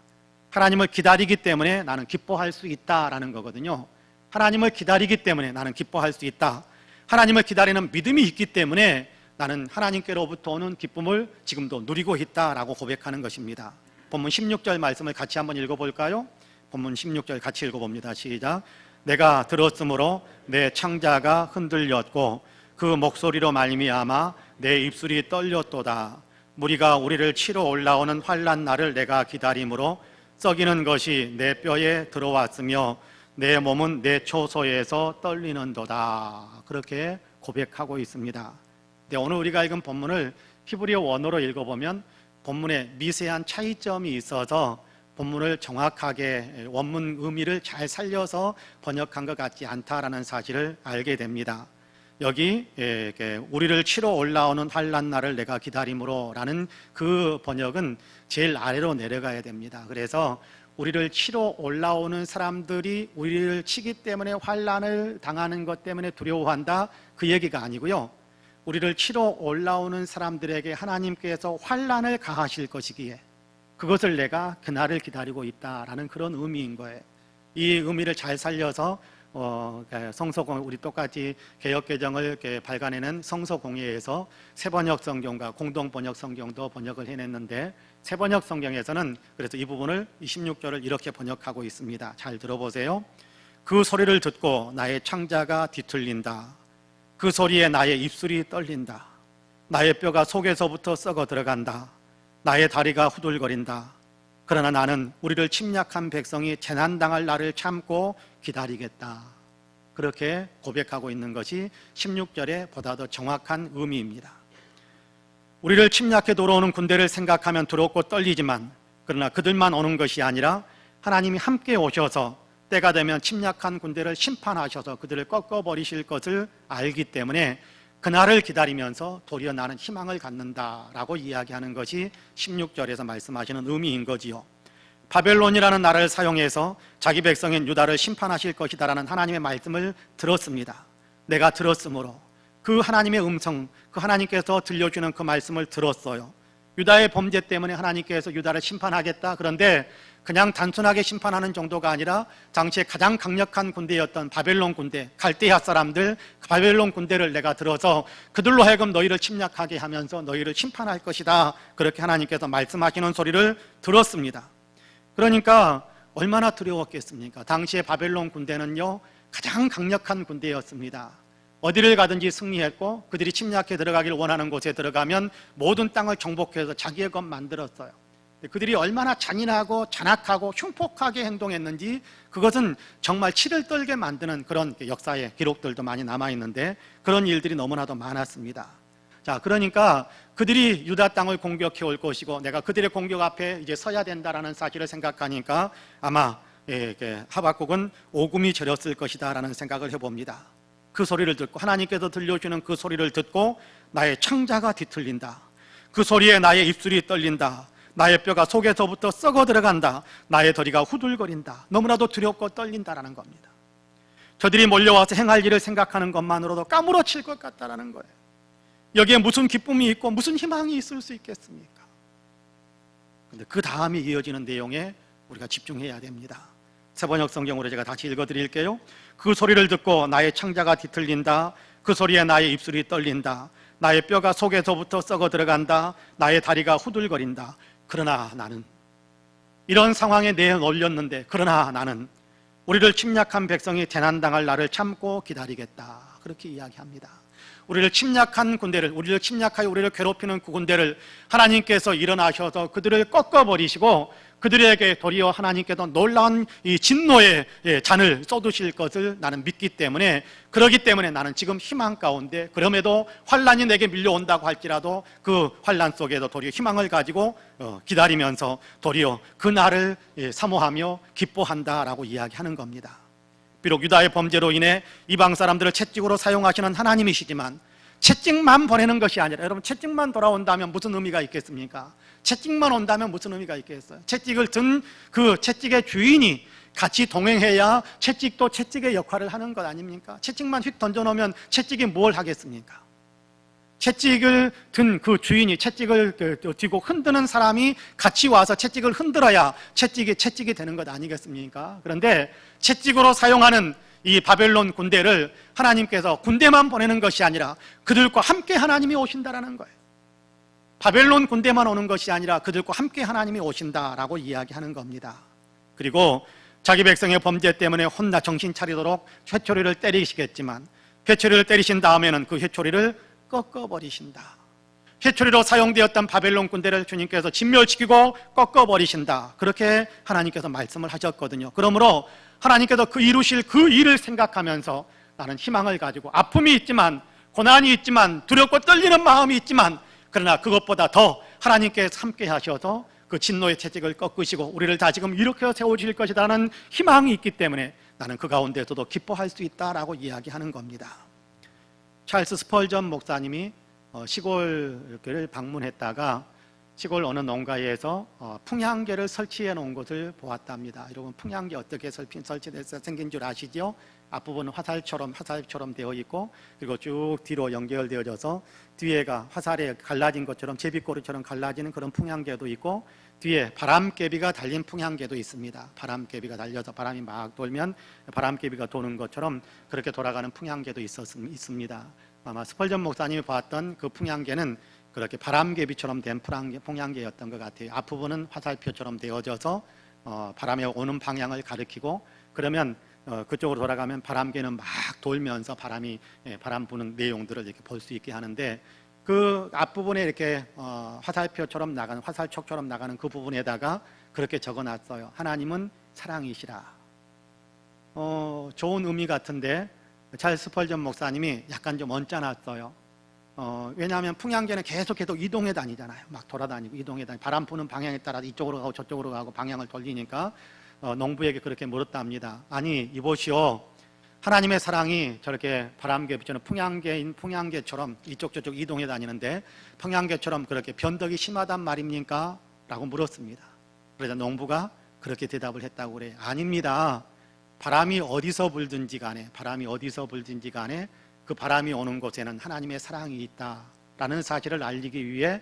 하나님을 기다리기 때문에 나는 기뻐할 수 있다라는 거거든요. 하나님을 기다리기 때문에 나는 기뻐할 수 있다. 하나님을 기다리는 믿음이 있기 때문에 나는 하나님께로부터 오는 기쁨을 지금도 누리고 있다라고 고백하는 것입니다. 본문 16절 말씀을 같이 한번 읽어볼까요? 본문 16절 같이 읽어봅니다. 시작. 내가 들었으므로 내 창자가 흔들렸고 그 목소리로 말미암아 내 입술이 떨렸도다. 무리가 우리를 치러 올라오는 환난 날을 내가 기다림으로 썩이는 것이 내 뼈에 들어왔으며 내 몸은 내 초소에서 떨리는도다. 그렇게 고백하고 있습니다. 네, 오늘 우리가 읽은 본문을 히브리어 원어로 읽어보면 본문에 미세한 차이점이 있어서 본문을 정확하게 원문 의미를 잘 살려서 번역한 것 같지 않다라는 사실을 알게 됩니다. 여기 우리를 치러 올라오는 환난 날을 내가 기다림으로 라는 그 번역은 제일 아래로 내려가야 됩니다. 그래서 우리를 치러 올라오는 사람들이 우리를 치기 때문에 환난을 당하는 것 때문에 두려워한다, 그 얘기가 아니고요. 우리를 치러 올라오는 사람들에게 하나님께서 환난을 가하실 것이기에 그것을 내가 그날을 기다리고 있다라는 그런 의미인 거예요. 이 의미를 잘 살려서 성서공, 우리 똑같이 개역개정을 발간해낸 성서공예에서 새번역 성경과 공동번역 성경도 번역을 해냈는데, 새번역 성경에서는 그래서 이 부분을 26절을 이렇게 번역하고 있습니다. 잘 들어보세요. 그 소리를 듣고 나의 창자가 뒤틀린다. 그 소리에 나의 입술이 떨린다. 나의 뼈가 속에서부터 썩어 들어간다. 나의 다리가 후들거린다. 그러나 나는 우리를 침략한 백성이 재난당할 날을 참고 기다리겠다. 그렇게 고백하고 있는 것이 16절의 보다 더 정확한 의미입니다. 우리를 침략해 들어오는 군대를 생각하면 두렵고 떨리지만, 그러나 그들만 오는 것이 아니라 하나님이 함께 오셔서 때가 되면 침략한 군대를 심판하셔서 그들을 꺾어버리실 것을 알기 때문에 그날을 기다리면서 도리어 나는 희망을 갖는다라고 이야기하는 것이 16절에서 말씀하시는 의미인 거지요. 바벨론이라는 나라를 사용해서 자기 백성인 유다를 심판하실 것이다라는 하나님의 말씀을 들었습니다. 내가 들었으므로 그 하나님의 음성, 그 하나님께서 들려주는 그 말씀을 들었어요. 유다의 범죄 때문에 하나님께서 유다를 심판하겠다. 그런데 그냥 단순하게 심판하는 정도가 아니라 당시에 가장 강력한 군대였던 바벨론 군대, 갈대아 사람들, 바벨론 군대를 내가 들어서 그들로 하여금 너희를 침략하게 하면서 너희를 심판할 것이다. 그렇게 하나님께서 말씀하시는 소리를 들었습니다. 그러니까 얼마나 두려웠겠습니까? 당시에 바벨론 군대는요, 가장 강력한 군대였습니다. 어디를 가든지 승리했고 그들이 침략해 들어가길 원하는 곳에 들어가면 모든 땅을 정복해서 자기의 것 만들었어요. 그들이 얼마나 잔인하고 잔악하고 흉폭하게 행동했는지 그것은 정말 치를 떨게 만드는 그런 역사의 기록들도 많이 남아있는데 그런 일들이 너무나도 많았습니다. 자, 그러니까 그들이 유다 땅을 공격해 올 것이고 내가 그들의 공격 앞에 이제 서야 된다라는 사실을 생각하니까 아마 하박국은 오금이 저렸을 것이다 라는 생각을 해봅니다. 그 소리를 듣고 하나님께서 들려주는 그 소리를 듣고 나의 창자가 뒤틀린다. 그 소리에 나의 입술이 떨린다. 나의 뼈가 속에서부터 썩어 들어간다. 나의 다리가 후들거린다. 너무나도 두렵고 떨린다라는 겁니다. 저들이 몰려와서 행할 일을 생각하는 것만으로도 까무러칠 것 같다라는 거예요. 여기에 무슨 기쁨이 있고 무슨 희망이 있을 수 있겠습니까? 그런데 그 다음에 이어지는 내용에 우리가 집중해야 됩니다. 세번역 성경으로 제가 다시 읽어드릴게요. 그 소리를 듣고 나의 창자가 뒤틀린다. 그 소리에 나의 입술이 떨린다. 나의 뼈가 속에서부터 썩어 들어간다. 나의 다리가 후들거린다. 그러나 나는 이런 상황에 내몰렸는데 그러나 나는 우리를 침략한 백성이 재난당할 날을 참고 기다리겠다. 그렇게 이야기합니다. 우리를 침략한 군대를, 우리를 침략하여 우리를 괴롭히는 그 군대를 하나님께서 일어나셔서 그들을 꺾어버리시고 그들에게 도리어 하나님께서 놀라운 이 진노의 잔을 쏟으실 것을 나는 믿기 때문에, 그러기 때문에 나는 지금 희망 가운데, 그럼에도 환란이 내게 밀려온다고 할지라도 그 환란 속에도 도리어 희망을 가지고 기다리면서 도리어 그 날을 사모하며 기뻐한다라고 이야기하는 겁니다. 비록 유다의 범죄로 인해 이방 사람들을 채찍으로 사용하시는 하나님이시지만 채찍만 보내는 것이 아니라, 여러분, 채찍만 돌아온다면 무슨 의미가 있겠습니까? 채찍만 온다면 무슨 의미가 있겠어요? 채찍을 든 그 채찍의 주인이 같이 동행해야 채찍도 채찍의 역할을 하는 것 아닙니까? 채찍만 휙 던져놓으면 채찍이 뭘 하겠습니까? 채찍을 든 그 주인이, 채찍을 쥐고 흔드는 사람이 같이 와서 채찍을 흔들어야 채찍이 되는 것 아니겠습니까? 그런데 채찍으로 사용하는 이 바벨론 군대를 하나님께서 군대만 보내는 것이 아니라 그들과 함께 하나님이 오신다라는 거예요. 바벨론 군대만 오는 것이 아니라 그들과 함께 하나님이 오신다라고 이야기하는 겁니다. 그리고 자기 백성의 범죄 때문에 혼나 정신 차리도록 회초리를 때리시겠지만, 회초리를 때리신 다음에는 그 회초리를 꺾어버리신다. 회초리로 사용되었던 바벨론 군대를 주님께서 진멸시키고 꺾어버리신다. 그렇게 하나님께서 말씀을 하셨거든요. 그러므로 하나님께서 그 이루실 그 일을 생각하면서 나는 희망을 가지고, 아픔이 있지만, 고난이 있지만, 두렵고 떨리는 마음이 있지만, 그러나 그것보다 더 하나님께서 함께 하셔서 그 진노의 채찍을 꺾으시고 우리를 다시금 일으켜 세우실 것이라는 희망이 있기 때문에 나는 그 가운데서도 기뻐할 수 있다라고 이야기하는 겁니다. 찰스 스펄전 목사님이 시골을 방문했다가 시골 어느 농가에서 풍향계를 설치해 놓은 것을 보았답니다. 여러분, 풍향계 어떻게 설치돼서 생긴 줄 아시죠? 앞부분은 화살처럼 되어 있고, 그리고 쭉 뒤로 연결되어져서 뒤에가 화살에 갈라진 것처럼, 제비꼬리처럼 갈라지는 그런 풍향계도 있고, 뒤에 바람개비가 달린 풍향계도 있습니다. 바람개비가 달려서 바람이 막 돌면 바람개비가 도는 것처럼 그렇게 돌아가는 풍향계도 있습니다. 아마 스펄전 목사님이 봤던 그 풍향계는 그렇게 바람개비처럼 된 풍향계였던 것 같아요. 앞부분은 화살표처럼 되어져서 바람이 오는 방향을 가리키고, 그러면 그쪽으로 돌아가면 바람개는 막 돌면서 바람 부는 내용들을 이렇게 볼 수 있게 하는데, 그 앞부분에 이렇게 화살표처럼 나가는, 화살촉처럼 나가는 그 부분에다가 그렇게 적어놨어요. 하나님은 사랑이시라. 좋은 의미 같은데 찰스 스펄전 목사님이 약간 좀 얹어놨어요. 왜냐하면 풍향계는 계속 이동해 다니잖아요. 막 돌아다니고 이동해 다니고, 바람 부는 방향에 따라 이쪽으로 가고 저쪽으로 가고 방향을 돌리니까 농부에게 그렇게 물었답니다. 아니, 이보시오, 하나님의 사랑이 저렇게 바람개처럼 풍향계처럼 이쪽 저쪽 이동해 다니는데 풍향계처럼 그렇게 변덕이 심하단 말입니까? 라고 물었습니다. 그래서 농부가 그렇게 대답을 했다고 그래요. 아닙니다. 바람이 어디서 불든지 간에 그 바람이 오는 곳에는 하나님의 사랑이 있다라는 사실을 알리기 위해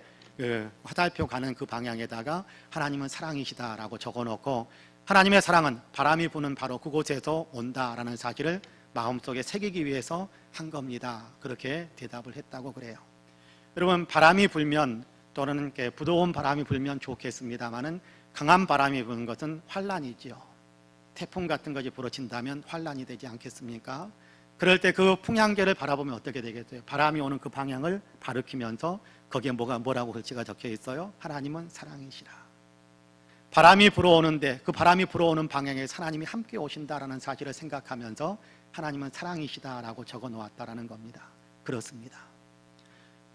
화살표 가는 그 방향에다가 하나님은 사랑이시다라고 적어놓고 하나님의 사랑은 바람이 부는 바로 그곳에서 온다라는 사실을 마음속에 새기기 위해서 한 겁니다. 그렇게 대답을 했다고 그래요. 여러분, 바람이 불면 또는 이렇게 부드러운 바람이 불면 좋겠습니다만은 강한 바람이 부는 것은 환란이지요. 태풍 같은 것이 불어친다면 환란이 되지 않겠습니까? 그럴 때 그 풍향계를 바라보면 어떻게 되겠어요? 바람이 오는 그 방향을 가리키면서 거기에 뭐라고 글씨가 적혀 있어요? 하나님은 사랑이시라. 바람이 불어오는데 그 바람이 불어오는 방향에 하나님이 함께 오신다라는 사실을 생각하면서 하나님은 사랑이시다라고 적어 놓았다라는 겁니다. 그렇습니다.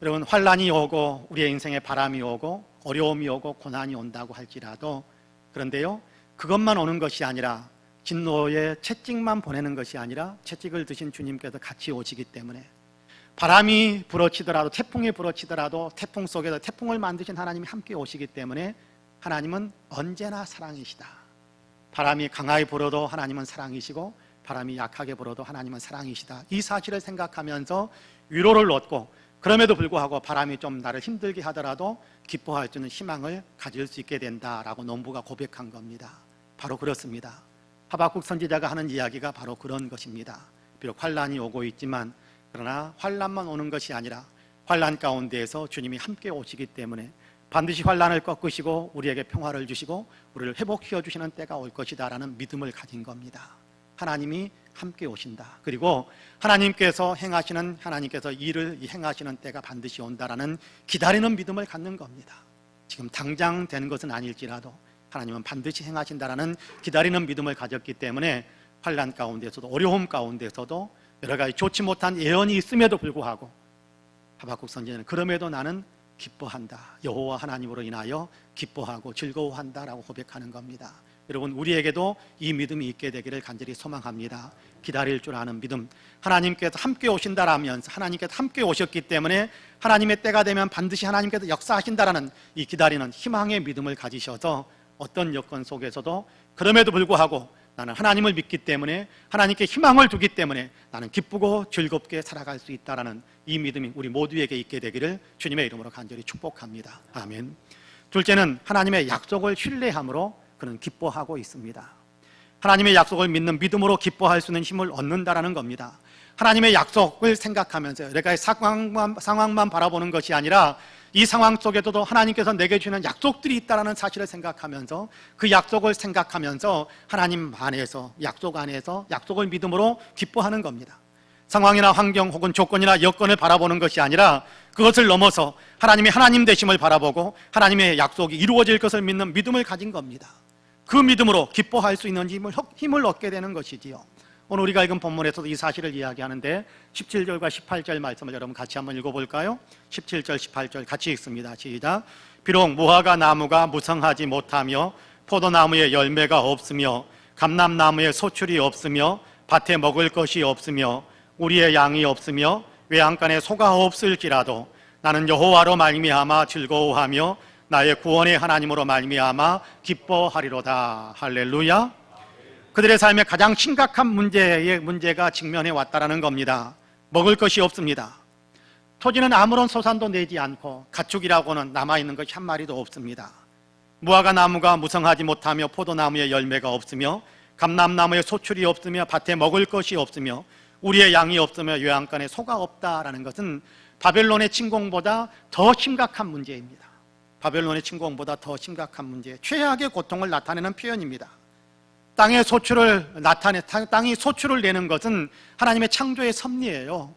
여러분, 환란이 오고 우리의 인생에 바람이 오고 어려움이 오고 고난이 온다고 할지라도, 그런데요, 그것만 오는 것이 아니라 진노의 채찍만 보내는 것이 아니라 채찍을 드신 주님께서 같이 오시기 때문에 바람이 불어치더라도 태풍이 불어치더라도 태풍 속에서 태풍을 만드신 하나님이 함께 오시기 때문에 하나님은 언제나 사랑이시다. 바람이 강하게 불어도 하나님은 사랑이시고 바람이 약하게 불어도 하나님은 사랑이시다. 이 사실을 생각하면서 위로를 얻고, 그럼에도 불구하고 바람이 좀 나를 힘들게 하더라도 기뻐할 수 있는 희망을 가질 수 있게 된다라고 농부가 고백한 겁니다. 바로 그렇습니다. 하박국 선지자가 하는 이야기가 바로 그런 것입니다. 비록 환란이 오고 있지만 그러나 환란만 오는 것이 아니라 환란 가운데에서 주님이 함께 오시기 때문에 반드시 환란을 꺾으시고 우리에게 평화를 주시고 우리를 회복시켜 주시는 때가 올 것이다라는 믿음을 가진 겁니다. 하나님이 함께 오신다. 그리고 하나님께서 일을 행하시는 때가 반드시 온다라는 기다리는 믿음을 갖는 겁니다. 지금 당장 되는 것은 아닐지라도 하나님은 반드시 행하신다라는 기다리는 믿음을 가졌기 때문에 환난 가운데서도 어려움 가운데서도 여러 가지 좋지 못한 예언이 있음에도 불구하고 하박국 선지자는 그럼에도 나는 기뻐한다. 여호와 하나님으로 인하여 기뻐하고 즐거워한다라고 고백하는 겁니다. 여러분, 우리에게도 이 믿음이 있게 되기를 간절히 소망합니다. 기다릴 줄 아는 믿음, 하나님께서 함께 오신다라면서 하나님께서 함께 오셨기 때문에 하나님의 때가 되면 반드시 하나님께서 역사하신다라는 이 기다리는 희망의 믿음을 가지셔서 어떤 여건 속에서도 그럼에도 불구하고 나는 하나님을 믿기 때문에 하나님께 희망을 두기 때문에 나는 기쁘고 즐겁게 살아갈 수 있다라는 이 믿음이 우리 모두에게 있게 되기를 주님의 이름으로 간절히 축복합니다. 아멘. 둘째는 하나님의 약속을 신뢰함으로 그는 기뻐하고 있습니다. 하나님의 약속을 믿는 믿음으로 기뻐할 수 있는 힘을 얻는다라는 겁니다. 하나님의 약속을 생각하면서 내가 상황만 바라보는 것이 아니라 이 상황 속에서도 하나님께서 내게 주는 약속들이 있다는 사실을 생각하면서 그 약속을 생각하면서 하나님 안에서 약속을 믿음으로 기뻐하는 겁니다. 상황이나 환경 혹은 조건이나 여건을 바라보는 것이 아니라 그것을 넘어서 하나님의 하나님 되심을 바라보고 하나님의 약속이 이루어질 것을 믿는 믿음을 가진 겁니다. 그 믿음으로 기뻐할 수 있는 힘을 얻게 되는 것이지요. 오늘 우리가 읽은 본문에서도 이 사실을 이야기하는데 17절과 18절 말씀을 여러분 같이 한번 읽어볼까요? 17절 18절 같이 읽습니다. 시작. 비록 무화과 나무가 무성하지 못하며 포도나무에 열매가 없으며 감람나무에 소출이 없으며 밭에 먹을 것이 없으며 우리의 양이 없으며 외양간에 소가 없을지라도 나는 여호와로 말미암아 즐거워하며 나의 구원의 하나님으로 말미암아 기뻐하리로다. 할렐루야. 그들의 삶에 가장 심각한 문제가 직면해 왔다라는 겁니다. 먹을 것이 없습니다. 토지는 아무런 소산도 내지 않고 가축이라고는 남아있는 것이 한 마리도 없습니다. 무화과 나무가 무성하지 못하며 포도나무에 열매가 없으며 감람나무에 소출이 없으며 밭에 먹을 것이 없으며 우리의 양이 없으며 요양간에 소가 없다라는 것은 바벨론의 침공보다 더 심각한 문제입니다. 바벨론의 침공보다 더 심각한 문제, 최악의 고통을 나타내는 표현입니다. 땅이 소출을 내는 것은 하나님의 창조의 섭리예요.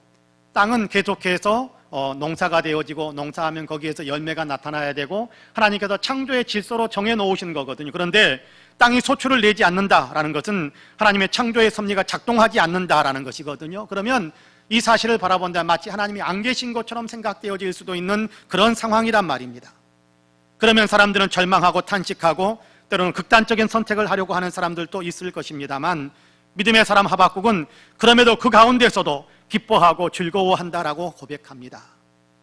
땅은 계속해서 농사가 되어지고 농사하면 거기에서 열매가 나타나야 되고 하나님께서 창조의 질서로 정해놓으신 거거든요. 그런데 땅이 소출을 내지 않는다라는 것은 하나님의 창조의 섭리가 작동하지 않는다라는 것이거든요. 그러면 이 사실을 바라본다 마치 하나님이 안 계신 것처럼 생각되어질 수도 있는 그런 상황이란 말입니다. 그러면 사람들은 절망하고 탄식하고 때로는 극단적인 선택을 하려고 하는 사람들도 있을 것입니다만 믿음의 사람 하박국은 그럼에도 그 가운데서도 기뻐하고 즐거워한다라고 고백합니다.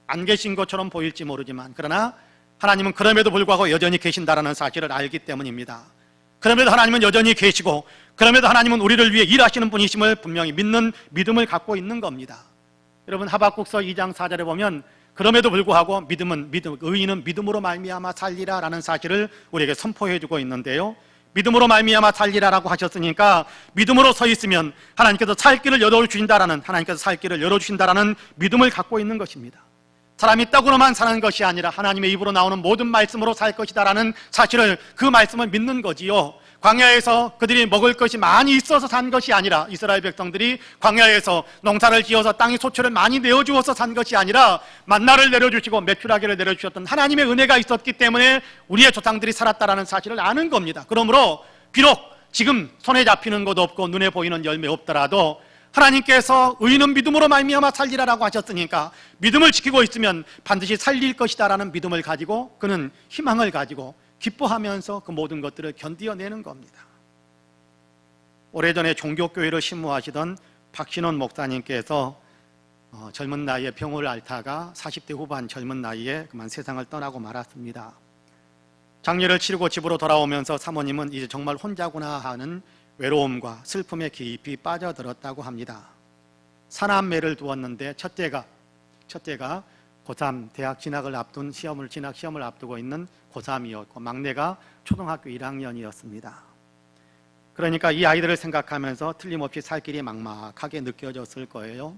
안 계신 것처럼 보일지 모르지만 그러나 하나님은 그럼에도 불구하고 여전히 계신다라는 사실을 알기 때문입니다. 그럼에도 하나님은 여전히 계시고 그럼에도 하나님은 우리를 위해 일하시는 분이심을 분명히 믿는 믿음을 갖고 있는 겁니다. 여러분, 하박국서 2장 4절에 보면 그럼에도 불구하고 의인은 믿음으로 말미암아 살리라라는 사실을 우리에게 선포해 주고 있는데요. 믿음으로 말미암아 살리라라고 하셨으니까 믿음으로 서 있으면 하나님께서 살 길을 열어주신다라는 믿음을 갖고 있는 것입니다. 사람이 떡으로만 사는 것이 아니라 하나님의 입으로 나오는 모든 말씀으로 살 것이다라는 사실을, 그 말씀을 믿는 거지요. 광야에서 그들이 먹을 것이 많이 있어서 산 것이 아니라, 이스라엘 백성들이 광야에서 농사를 지어서 땅이 소출을 많이 내어주어서 산 것이 아니라 만나를 내려주시고 메추라기를 내려주셨던 하나님의 은혜가 있었기 때문에 우리의 조상들이 살았다라는 사실을 아는 겁니다. 그러므로 비록 지금 손에 잡히는 것 없고 눈에 보이는 열매 없더라도 하나님께서 의인은 믿음으로 말미암아 살리라라고 하셨으니까 믿음을 지키고 있으면 반드시 살릴 것이다라는 믿음을 가지고 그는 희망을 가지고 기뻐하면서 그 모든 것들을 견디어내는 겁니다. 오래전에 종교교회를 신무하시던 박신원 목사님께서 젊은 나이에 병을 앓다가 40대 후반 젊은 나이에 그만 세상을 떠나고 말았습니다. 장례를 치르고 집으로 돌아오면서 사모님은 이제 정말 혼자구나 하는 외로움과 슬픔에 깊이 빠져들었다고 합니다. 사남매를 두었는데 첫째가 고3 대학 진학을 앞둔 진학 시험을 앞두고 있는 고3이었고 막내가 초등학교 1학년이었습니다. 그러니까 이 아이들을 생각하면서 틀림없이 살 길이 막막하게 느껴졌을 거예요.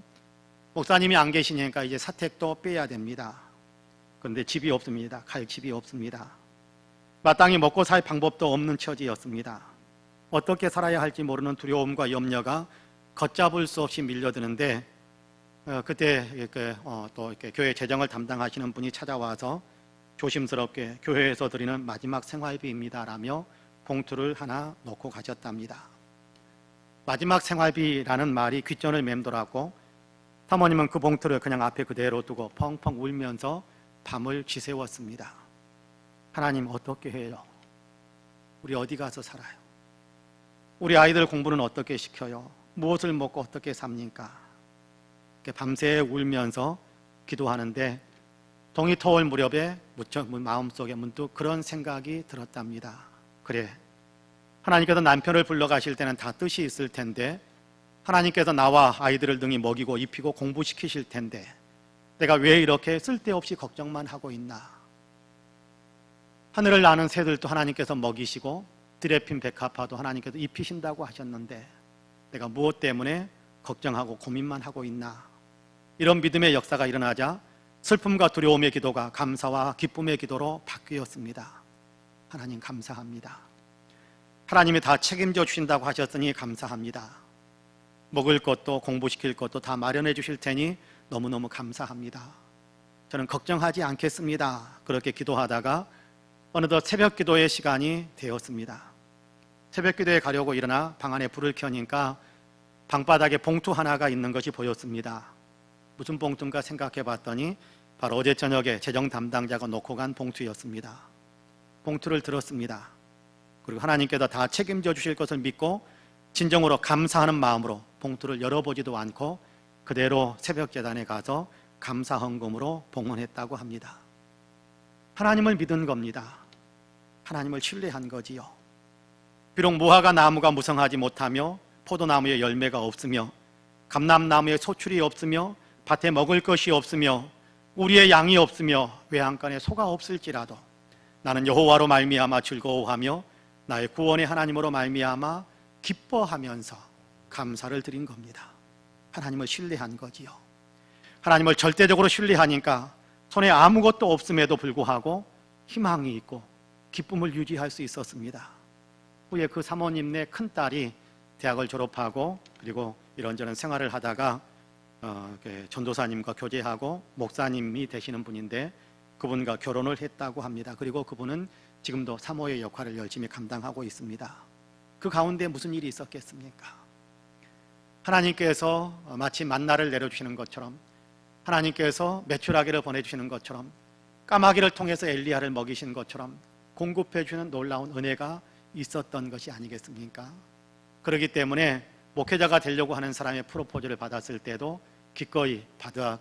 목사님이 안 계시니까 이제 사택도 빼야 됩니다. 그런데 집이 없습니다. 갈 집이 없습니다. 마땅히 먹고 살 방법도 없는 처지였습니다. 어떻게 살아야 할지 모르는 두려움과 염려가 걷잡을 수 없이 밀려드는데 그때 또 이렇게 교회 재정을 담당하시는 분이 찾아와서 조심스럽게 교회에서 드리는 마지막 생활비입니다라며 봉투를 하나 놓고 가셨답니다. 마지막 생활비라는 말이 귓전을 맴돌았고 사모님은 그 봉투를 그냥 앞에 그대로 두고 펑펑 울면서 밤을 지새웠습니다. 하나님 어떻게 해요? 우리 어디 가서 살아요? 우리 아이들 공부는 어떻게 시켜요? 무엇을 먹고 어떻게 삽니까? 밤새 울면서 기도하는데 동이 터올 무렵에 마음속에 문득 그런 생각이 들었답니다. 그래, 하나님께서 남편을 불러가실 때는 다 뜻이 있을 텐데 하나님께서 나와 아이들을 능히 먹이고 입히고 공부시키실 텐데 내가 왜 이렇게 쓸데없이 걱정만 하고 있나? 하늘을 나는 새들도 하나님께서 먹이시고 들에 핀 백합화도 하나님께서 입히신다고 하셨는데 내가 무엇 때문에 걱정하고 고민만 하고 있나? 이런 믿음의 역사가 일어나자 슬픔과 두려움의 기도가 감사와 기쁨의 기도로 바뀌었습니다. 하나님 감사합니다. 하나님이 다 책임져 주신다고 하셨으니 감사합니다. 먹을 것도 공부시킬 것도 다 마련해 주실 테니 너무너무 감사합니다. 저는 걱정하지 않겠습니다. 그렇게 기도하다가 어느덧 새벽 기도의 시간이 되었습니다. 새벽 기도에 가려고 일어나 방 안에 불을 켜니까 방바닥에 봉투 하나가 있는 것이 보였습니다. 무슨 봉투인가 생각해 봤더니 바로 어제 저녁에 재정 담당자가 놓고 간 봉투였습니다. 봉투를 들었습니다. 그리고 하나님께서 다 책임져 주실 것을 믿고 진정으로 감사하는 마음으로 봉투를 열어보지도 않고 그대로 새벽 제단에 가서 감사 헌금으로 봉헌했다고 합니다. 하나님을 믿은 겁니다. 하나님을 신뢰한 거지요. 비록 무화과 나무가 무성하지 못하며 포도나무에 열매가 없으며 감람나무에 소출이 없으며 밭에 먹을 것이 없으며 우리의 양이 없으며 외양간에 소가 없을지라도 나는 여호와로 말미암아 즐거워하며 나의 구원의 하나님으로 말미암아 기뻐하면서 감사를 드린 겁니다. 하나님을 신뢰한 거지요. 하나님을 절대적으로 신뢰하니까 손에 아무것도 없음에도 불구하고 희망이 있고 기쁨을 유지할 수 있었습니다. 후에 그 사모님네 큰딸이 대학을 졸업하고 그리고 이런저런 생활을 하다가 전도사님과 교제하고 목사님이 되시는 분인데 그분과 결혼을 했다고 합니다. 그리고 그분은 지금도 사모의 역할을 열심히 감당하고 있습니다. 그 가운데 무슨 일이 있었겠습니까? 하나님께서 마치 만나를 내려주시는 것처럼 하나님께서 메추라기를 보내주시는 것처럼 까마귀를 통해서 엘리야를 먹이신 것처럼 공급해 주는 놀라운 은혜가 있었던 것이 아니겠습니까? 그렇기 때문에 목회자가 되려고 하는 사람의 프로포즈를 받았을 때도 기꺼이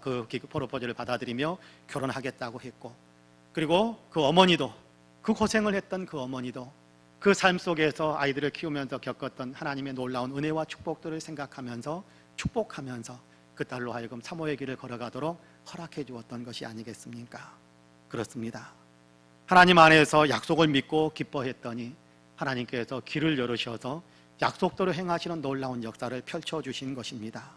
그 프로포즈를 받아들이며 결혼하겠다고 했고 그리고 그 어머니도 그 고생을 했던 그 어머니도 그 삶 속에서 아이들을 키우면서 겪었던 하나님의 놀라운 은혜와 축복들을 생각하면서 축복하면서 그 딸로 하여금 사모의 길을 걸어가도록 허락해 주었던 것이 아니겠습니까? 그렇습니다. 하나님 안에서 약속을 믿고 기뻐했더니 하나님께서 길을 열으셔서 약속대로 행하시는 놀라운 역사를 펼쳐주신 것입니다.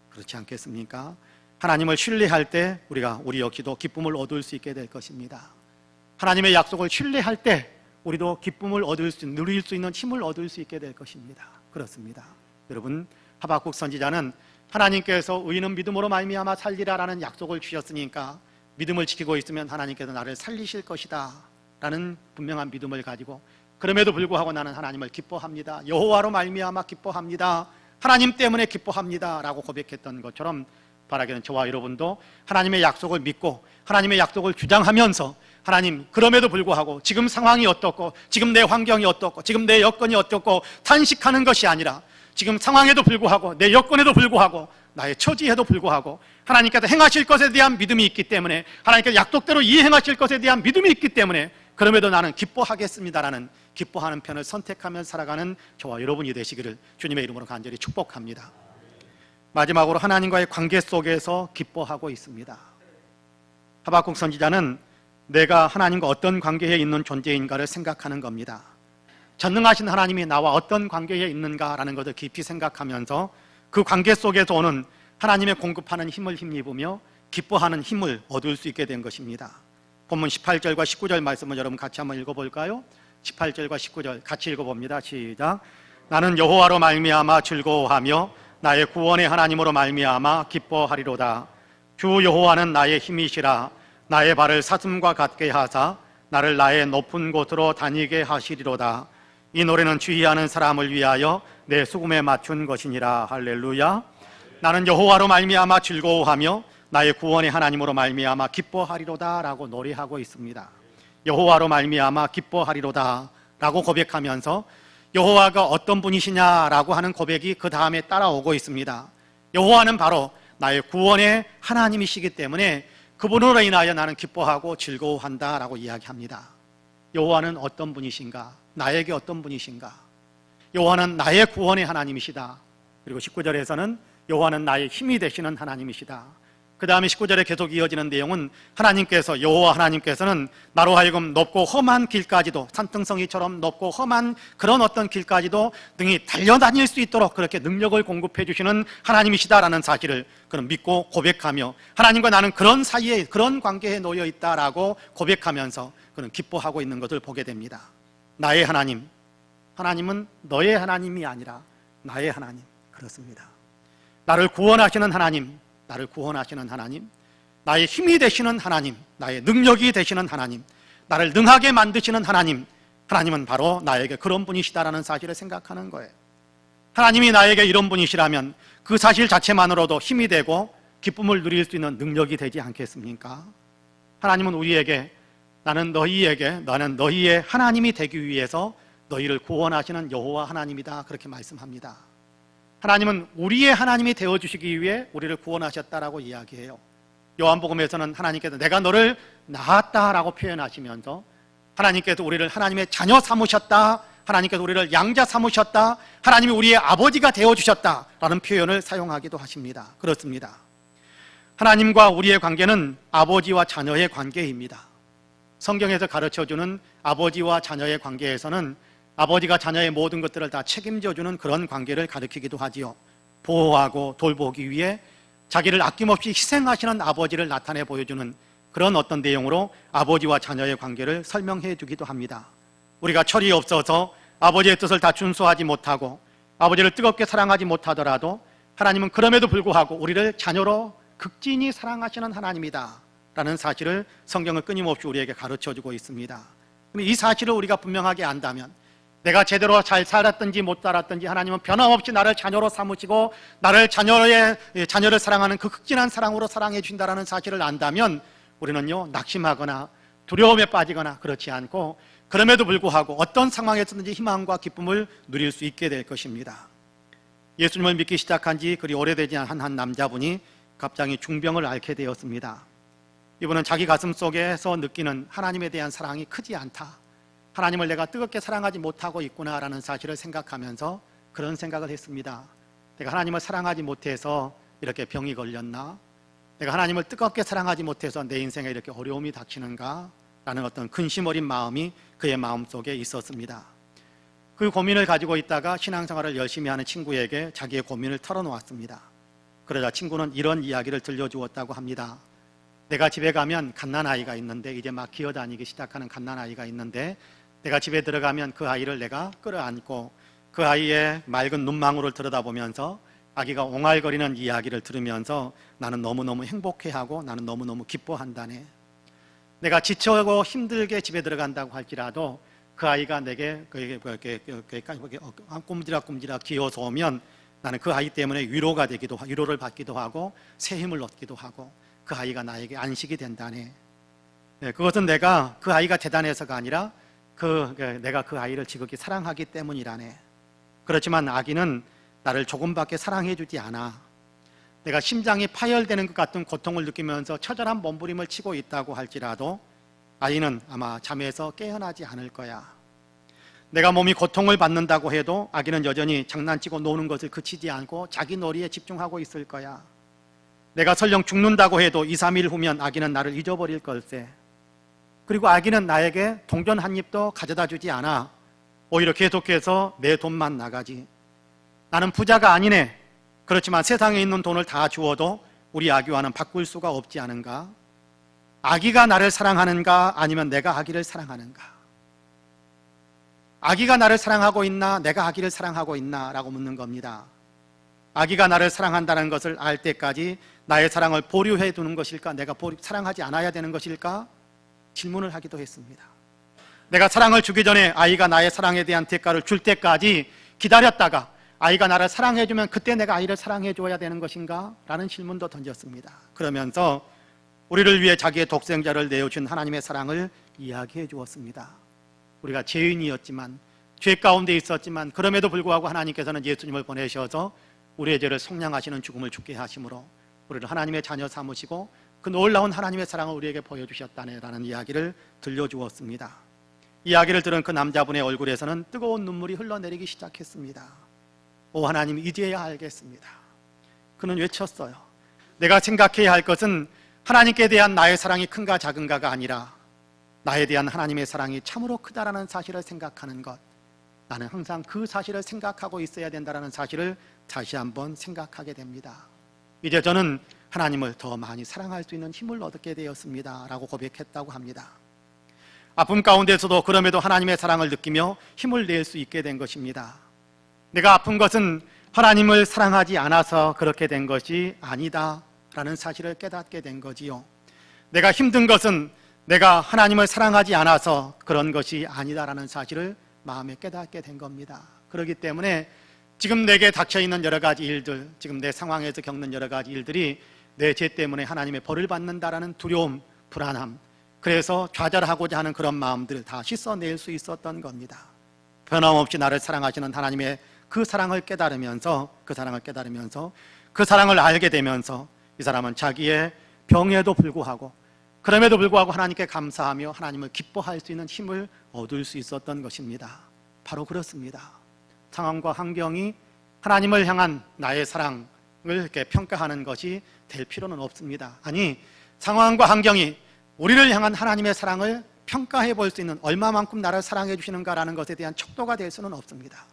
그렇지 않겠습니까? 하나님을 신뢰할 때 우리 역시도 기쁨을 얻을 수 있게 될 것입니다. 하나님의 약속을 신뢰할 때 우리도 기쁨을 누릴 수 있는 힘을 얻을 수 있게 될 것입니다. 그렇습니다. 여러분, 하박국 선지자는 하나님께서 의인은 믿음으로 말미암아 살리라라는 약속을 주셨으니까 믿음을 지키고 있으면 하나님께서 나를 살리실 것이다 라는 분명한 믿음을 가지고, 그럼에도 불구하고 나는 하나님을 기뻐합니다, 여호와로 말미암아 기뻐합니다, 하나님 때문에 기뻐합니다 라고 고백했던 것처럼 바라기는 저와 여러분도 하나님의 약속을 믿고 하나님의 약속을 주장하면서 하나님, 그럼에도 불구하고 지금 상황이 어떻고 지금 내 환경이 어떻고 지금 내 여건이 어떻고 탄식하는 것이 아니라 지금 상황에도 불구하고 내 여건에도 불구하고 나의 처지에도 불구하고 하나님께서 행하실 것에 대한 믿음이 있기 때문에, 하나님께서 약속대로 이행하실 것에 대한 믿음이 있기 때문에 그럼에도 나는 기뻐하겠습니다라는 기뻐하는 편을 선택하며 살아가는 저와 여러분이 되시기를 주님의 이름으로 간절히 축복합니다. 마지막으로 하나님과의 관계 속에서 기뻐하고 있습니다. 하박국 선지자는 내가 하나님과 어떤 관계에 있는 존재인가를 생각하는 겁니다. 전능하신 하나님이 나와 어떤 관계에 있는가라는 것을 깊이 생각하면서 그 관계 속에서 오는 하나님의 공급하는 힘을 힘입으며 기뻐하는 힘을 얻을 수 있게 된 것입니다. 본문 18절과 19절 말씀을 여러분 같이 한번 읽어볼까요? 18절과 19절 같이 읽어봅니다. 시작. 나는 여호와로 말미암아 즐거워하며 나의 구원의 하나님으로 말미암아 기뻐하리로다. 주 여호와는 나의 힘이시라. 나의 발을 사슴과 같게 하사 나를 나의 높은 곳으로 다니게 하시리로다. 이 노래는 주의하는 사람을 위하여 내 수금에 맞춘 것이니라. 할렐루야. 나는 여호와로 말미암아 즐거워하며 나의 구원의 하나님으로 말미암아 기뻐하리로다 라고 노래하고 있습니다. 여호와로 말미암아 기뻐하리로다 라고 고백하면서 여호와가 어떤 분이시냐라고 하는 고백이 그 다음에 따라오고 있습니다. 여호와는 바로 나의 구원의 하나님이시기 때문에 그분으로 인하여 나는 기뻐하고 즐거워한다 라고 이야기합니다. 여호와는 어떤 분이신가? 나에게 어떤 분이신가? 여호와는 나의 구원의 하나님이시다. 그리고 19절에서는 여호와는 나의 힘이 되시는 하나님이시다. 그 다음에 19절에 계속 이어지는 내용은 하나님께서, 여호와 하나님께서는 나로 하여금 높고 험한 길까지도, 산등성이처럼 높고 험한 그런 어떤 길까지도 등이 달려다닐 수 있도록 그렇게 능력을 공급해 주시는 하나님이시다라는 사실을 그는 믿고 고백하며, 하나님과 나는 그런 사이에, 그런 관계에 놓여 있다라고 고백하면서 그는 기뻐하고 있는 것을 보게 됩니다. 나의 하나님, 하나님은 너의 하나님이 아니라 나의 하나님. 그렇습니다. 나를 구원하시는 하나님, 나를 구원하시는 하나님, 나의 힘이 되시는 하나님, 나의 능력이 되시는 하나님, 나를 능하게 만드시는 하나님, 하나님은 바로 나에게 그런 분이시다라는 사실을 생각하는 거예요. 하나님이 나에게 이런 분이시라면 그 사실 자체만으로도 힘이 되고 기쁨을 누릴 수 있는 능력이 되지 않겠습니까? 하나님은 우리에게 나는 너희의 하나님이 되기 위해서 너희를 구원하시는 여호와 하나님이다 그렇게 말씀합니다. 하나님은 우리의 하나님이 되어주시기 위해 우리를 구원하셨다라고 이야기해요. 요한복음에서는 하나님께서 내가 너를 낳았다라고 표현하시면서 하나님께서 우리를 하나님의 자녀 삼으셨다, 하나님께서 우리를 양자 삼으셨다, 하나님이 우리의 아버지가 되어주셨다라는 표현을 사용하기도 하십니다. 그렇습니다. 하나님과 우리의 관계는 아버지와 자녀의 관계입니다. 성경에서 가르쳐주는 아버지와 자녀의 관계에서는 아버지가 자녀의 모든 것들을 다 책임져주는 그런 관계를 가리키기도 하지요. 보호하고 돌보기 위해 자기를 아낌없이 희생하시는 아버지를 나타내 보여주는 그런 어떤 내용으로 아버지와 자녀의 관계를 설명해 주기도 합니다. 우리가 철이 없어서 아버지의 뜻을 다 준수하지 못하고 아버지를 뜨겁게 사랑하지 못하더라도 하나님은 그럼에도 불구하고 우리를 자녀로 극진히 사랑하시는 하나님이다 라는 사실을 성경은 끊임없이 우리에게 가르쳐주고 있습니다. 이 사실을 우리가 분명하게 안다면 내가 제대로 잘 살았든지 못 살았든지 하나님은 변함없이 나를 자녀로 삼으시고 나를 자녀를 사랑하는 그 극진한 사랑으로 사랑해 주신다는 사실을 안다면 우리는요, 낙심하거나 두려움에 빠지거나 그렇지 않고 그럼에도 불구하고 어떤 상황에서든지 희망과 기쁨을 누릴 수 있게 될 것입니다. 예수님을 믿기 시작한 지 그리 오래되지 않은 한 남자분이 갑자기 중병을 앓게 되었습니다. 이분은 자기 가슴 속에서 느끼는 하나님에 대한 사랑이 크지 않다, 하나님을 내가 뜨겁게 사랑하지 못하고 있구나라는 사실을 생각하면서 그런 생각을 했습니다. 내가 하나님을 사랑하지 못해서 이렇게 병이 걸렸나? 내가 하나님을 뜨겁게 사랑하지 못해서 내 인생에 이렇게 어려움이 닥치는가? 라는 어떤 근심 어린 마음이 그의 마음속에 있었습니다. 그 고민을 가지고 있다가 신앙생활을 열심히 하는 친구에게 자기의 고민을 털어놓았습니다. 그러자 친구는 이런 이야기를 들려주었다고 합니다. 내가 집에 가면 갓난아이가 있는데, 이제 막 기어다니기 시작하는 갓난아이가 있는데, 내가 집에 들어가면 그 아이를 내가 끌어안고 그 아이의 맑은 눈망울을 들여다보면서 아기가 옹알거리는 이야기를 들으면서 나는 너무너무 행복해하고 나는 너무너무 기뻐한다네. 내가 지쳐고 힘들게 집에 들어간다고 할지라도 그 아이가 내게 꼼지락꼼지락 기어서 오면 나는 그 아이 때문에 위로를 받기도 하고 새 힘을 얻기도 하고 그 아이가 나에게 안식이 된다네. 그것은 내가 그 아이가 대단해서가 아니라 내가 그 아이를 지극히 사랑하기 때문이라네. 그렇지만 아기는 나를 조금밖에 사랑해주지 않아. 내가 심장이 파열되는 것 같은 고통을 느끼면서 처절한 몸부림을 치고 있다고 할지라도 아이는 아마 잠에서 깨어나지 않을 거야. 내가 몸이 고통을 받는다고 해도 아기는 여전히 장난치고 노는 것을 그치지 않고 자기 놀이에 집중하고 있을 거야. 내가 설령 죽는다고 해도 2, 3일 후면 아기는 나를 잊어버릴 걸세. 그리고 아기는 나에게 동전 한 입도 가져다 주지 않아. 오히려 계속해서 내 돈만 나가지. 나는 부자가 아니네. 그렇지만 세상에 있는 돈을 다 주어도 우리 아기와는 바꿀 수가 없지 않은가? 아기가 나를 사랑하는가? 아니면 내가 아기를 사랑하는가? 아기가 나를 사랑하고 있나? 내가 아기를 사랑하고 있나? 라고 묻는 겁니다. 아기가 나를 사랑한다는 것을 알 때까지 나의 사랑을 보류해 두는 것일까? 내가 사랑하지 않아야 되는 것일까? 질문을 하기도 했습니다. 내가 사랑을 주기 전에 아이가 나의 사랑에 대한 대가를 줄 때까지 기다렸다가 아이가 나를 사랑해주면 그때 내가 아이를 사랑해줘야 되는 것인가? 라는 질문도 던졌습니다. 그러면서 우리를 위해 자기의 독생자를 내어준 하나님의 사랑을 이야기해 주었습니다. 우리가 죄인이었지만, 죄 가운데 있었지만 그럼에도 불구하고 하나님께서는 예수님을 보내셔서 우리의 죄를 속량하시는 죽음을 죽게 하심으로 우리를 하나님의 자녀 삼으시고 그 놀라운 하나님의 사랑을 우리에게 보여주셨다네라는 이야기를 들려주었습니다. 이야기를 들은 그 남자분의 얼굴에서는 뜨거운 눈물이 흘러내리기 시작했습니다. 오 하나님, 이제야 알겠습니다. 그는 외쳤어요. 내가 생각해야 할 것은 하나님께 대한 나의 사랑이 큰가 작은가가 아니라 나에 대한 하나님의 사랑이 참으로 크다라는 사실을 생각하는 것. 나는 항상 그 사실을 생각하고 있어야 된다는 사실을 다시 한번 생각하게 됩니다. 이제 저는 하나님을 더 많이 사랑할 수 있는 힘을 얻게 되었습니다 라고 고백했다고 합니다. 아픔 가운데서도 그럼에도 하나님의 사랑을 느끼며 힘을 낼 수 있게 된 것입니다. 내가 아픈 것은 하나님을 사랑하지 않아서 그렇게 된 것이 아니다 라는 사실을 깨닫게 된 거지요. 내가 힘든 것은 내가 하나님을 사랑하지 않아서 그런 것이 아니다라는 사실을 마음에 깨닫게 된 겁니다. 그렇기 때문에 지금 내게 닥쳐있는 여러 가지 일들, 지금 내 상황에서 겪는 여러 가지 일들이 내 죄 때문에 하나님의 벌을 받는다라는 두려움, 불안함, 그래서 좌절하고자 하는 그런 마음들을 다 씻어낼 수 있었던 겁니다. 변함없이 나를 사랑하시는 하나님의 그 사랑을 깨달으면서 그 사랑을 알게 되면서 이 사람은 자기의 병에도 불구하고 그럼에도 불구하고 하나님께 감사하며 하나님을 기뻐할 수 있는 힘을 얻을 수 있었던 것입니다. 바로 그렇습니다. 상황과 환경이 하나님을 향한 나의 사랑을 이렇게 평가하는 것이 될 필요는 없습니다. 아니, 상황과 환경이 우리를 향한 하나님의 사랑을 평가해 볼 수 있는 얼마만큼 나를 사랑해 주시는가라는 것에 대한 척도가 될 수는 없습니다.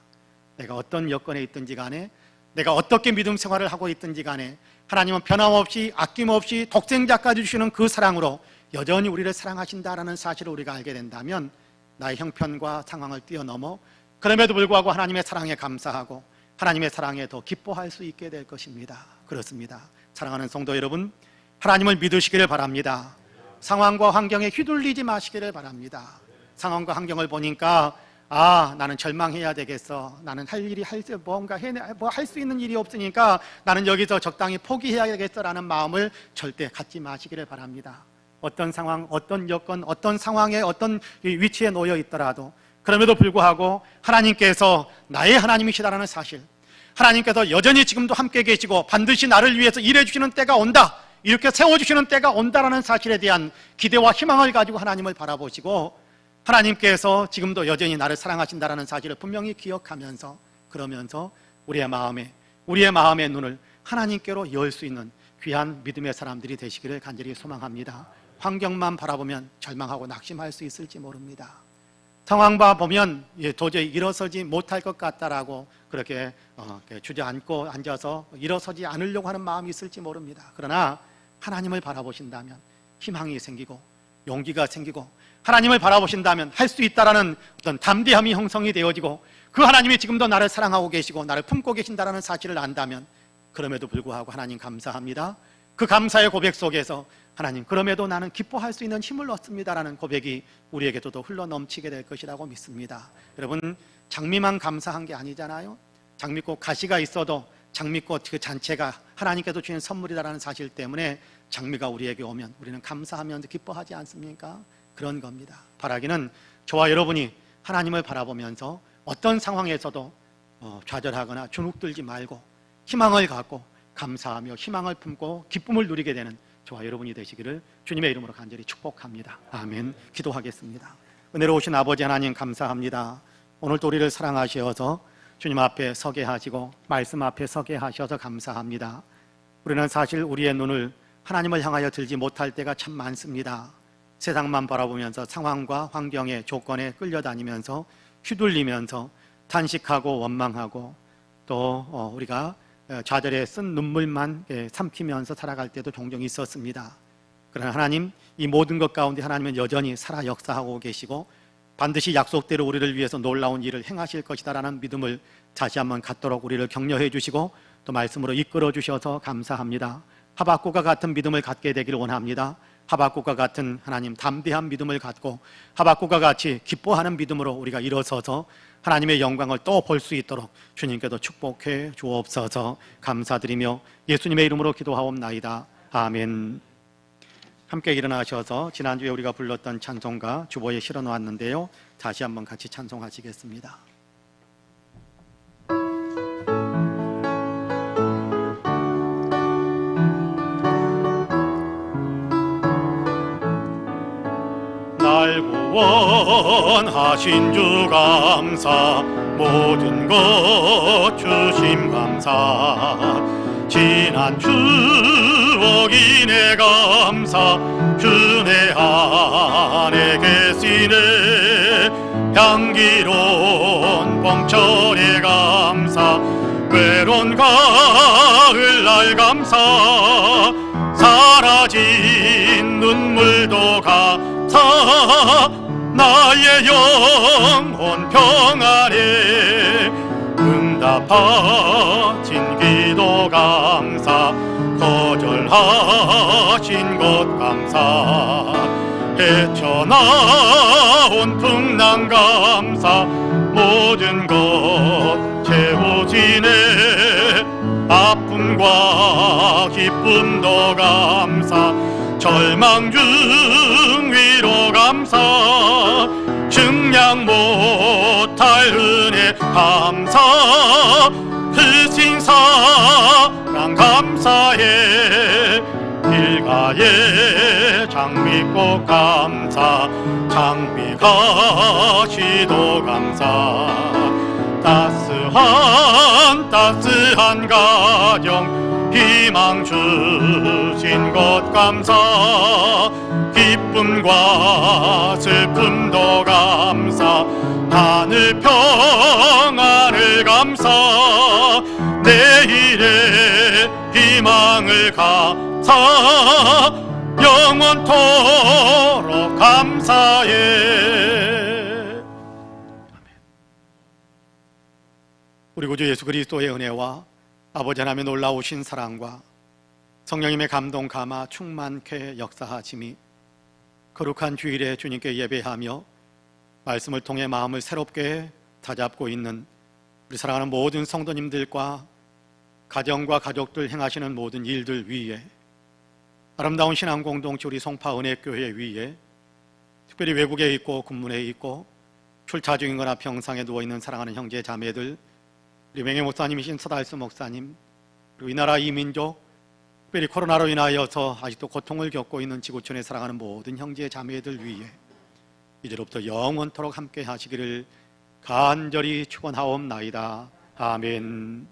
내가 어떤 여건에 있든지 간에, 내가 어떻게 믿음 생활을 하고 있든지 간에 하나님은 변함없이 아낌없이 독생자까지 주시는 그 사랑으로 여전히 우리를 사랑하신다라는 사실을 우리가 알게 된다면 나의 형편과 상황을 뛰어넘어 그럼에도 불구하고 하나님의 사랑에 감사하고 하나님의 사랑에 더 기뻐할 수 있게 될 것입니다. 그렇습니다. 사랑하는 성도 여러분, 하나님을 믿으시기를 바랍니다. 상황과 환경에 휘둘리지 마시기를 바랍니다. 상황과 환경을 보니까 나는 절망해야 되겠어. 나는 뭔가 할 수 있는 일이 없으니까 나는 여기서 적당히 포기해야 되겠어라는 마음을 절대 갖지 마시기를 바랍니다. 어떤 상황, 어떤 여건, 어떤 상황에 어떤 위치에 놓여 있더라도 그럼에도 불구하고 하나님께서 나의 하나님이시다라는 사실, 하나님께서 여전히 지금도 함께 계시고 반드시 나를 위해서 일해 주시는 때가 온다, 이렇게 세워주시는 때가 온다라는 사실에 대한 기대와 희망을 가지고 하나님을 바라보시고 하나님께서 지금도 여전히 나를 사랑하신다라는 사실을 분명히 기억하면서 그러면서 우리의 마음의 눈을 하나님께로 열 수 있는 귀한 믿음의 사람들이 되시기를 간절히 소망합니다. 환경만 바라보면 절망하고 낙심할 수 있을지 모릅니다. 상황만 보면 도저히 일어서지 못할 것 같다라고 그렇게 주저앉고 앉아서 일어서지 않으려고 하는 마음이 있을지 모릅니다. 그러나 하나님을 바라보신다면 희망이 생기고 용기가 생기고, 하나님을 바라보신다면 할 수 있다라는 어떤 담대함이 형성이 되어지고, 그 하나님이 지금도 나를 사랑하고 계시고 나를 품고 계신다라는 사실을 안다면, 그럼에도 불구하고 하나님 감사합니다, 그 감사의 고백 속에서 하나님 그럼에도 나는 기뻐할 수 있는 힘을 얻습니다라는 고백이 우리에게도 더 흘러 넘치게 될 것이라고 믿습니다. 여러분, 장미만 감사한 게 아니잖아요. 장미꽃 가시가 있어도 장미꽃 그 잔체가 하나님께서 주신 선물이다라는 사실 때문에 장미가 우리에게 오면 우리는 감사하면서 기뻐하지 않습니까? 그런 겁니다. 바라기는 저와 여러분이 하나님을 바라보면서 어떤 상황에서도 좌절하거나 주눅들지 말고 희망을 갖고 감사하며 희망을 품고 기쁨을 누리게 되는 저와 여러분이 되시기를 주님의 이름으로 간절히 축복합니다. 아멘. 기도하겠습니다. 은혜로우신 아버지 하나님 감사합니다. 오늘도 우리를 사랑하셔서 주님 앞에 서게 하시고 말씀 앞에 서게 하셔서 감사합니다. 우리는 사실 우리의 눈을 하나님을 향하여 들지 못할 때가 참 많습니다. 세상만 바라보면서 상황과 환경의 조건에 끌려다니면서 휘둘리면서 탄식하고 원망하고 또 우리가 좌절에 쓴 눈물만 삼키면서 살아갈 때도 종종 있었습니다. 그러나 하나님, 이 모든 것 가운데 하나님은 여전히 살아 역사하고 계시고 반드시 약속대로 우리를 위해서 놀라운 일을 행하실 것이다라는 믿음을 다시 한번 갖도록 우리를 격려해 주시고 또 말씀으로 이끌어 주셔서 감사합니다. 하박국과 같은 믿음을 갖게 되기를 원합니다. 하박국과 같은 하나님 담대한 믿음을 갖고 하박국과 같이 기뻐하는 믿음으로 우리가 일어서서 하나님의 영광을 또 볼 수 있도록 주님께도 축복해 주옵소서. 감사드리며 예수님의 이름으로 기도하옵나이다. 아멘. 함께 일어나셔서 지난주에 우리가 불렀던 찬송가 주보에 실어 놓았는데요, 다시 한번 같이 찬송하시겠습니다. 날 구원하신 주 감사, 모든 것 주심 감사, 지난 추억이 내 감사, 그네 안에 계시네. 향기로운 봄철의 감사, 외로운 가을날 감사, 사라진 눈물도 감사, 나의 영혼 평안에 응답하신 기도 감사, 거절하신 것 감사, 헤쳐나온 풍랑 감사, 모든 것 채우시네. 아픔과 기쁨도 감사, 절망 중 위로 감사, 증량 못할 은혜 감사, 크신 사랑 감사해. 길가에 장미꽃 감사, 장미 가시도 감사, 따스한 가정 희망 주신 것 감사, 기쁨과 슬픔도 감사, 하늘 평안을 감사, 내일의 희망을 감사, 영원토록 감사해. 우리 구주 예수 그리스도의 은혜와 아버지 하나님의 놀라우신 사랑과 성령님의 감동 감화 충만케 역사하심이 거룩한 주일에 주님께 예배하며 말씀을 통해 마음을 새롭게 다잡고 있는 우리 사랑하는 모든 성도님들과 가정과 가족들 행하시는 모든 일들 위에, 아름다운 신앙 공동체 우리 송파 은혜교회 위에, 특별히 외국에 있고 군문에 있고 출타 중이거나 병상에 누워있는 사랑하는 형제 자매들, 우리 맹혜 목사님이신 서달수 목사님, 그리고 이 나라 이 민족, 특별히 코로나로 인하여서 아직도 고통을 겪고 있는 지구촌에 살아가는 모든 형제 자매들 위에 이제로부터 영원토록 함께 하시기를 간절히 축원하옵나이다. 아멘.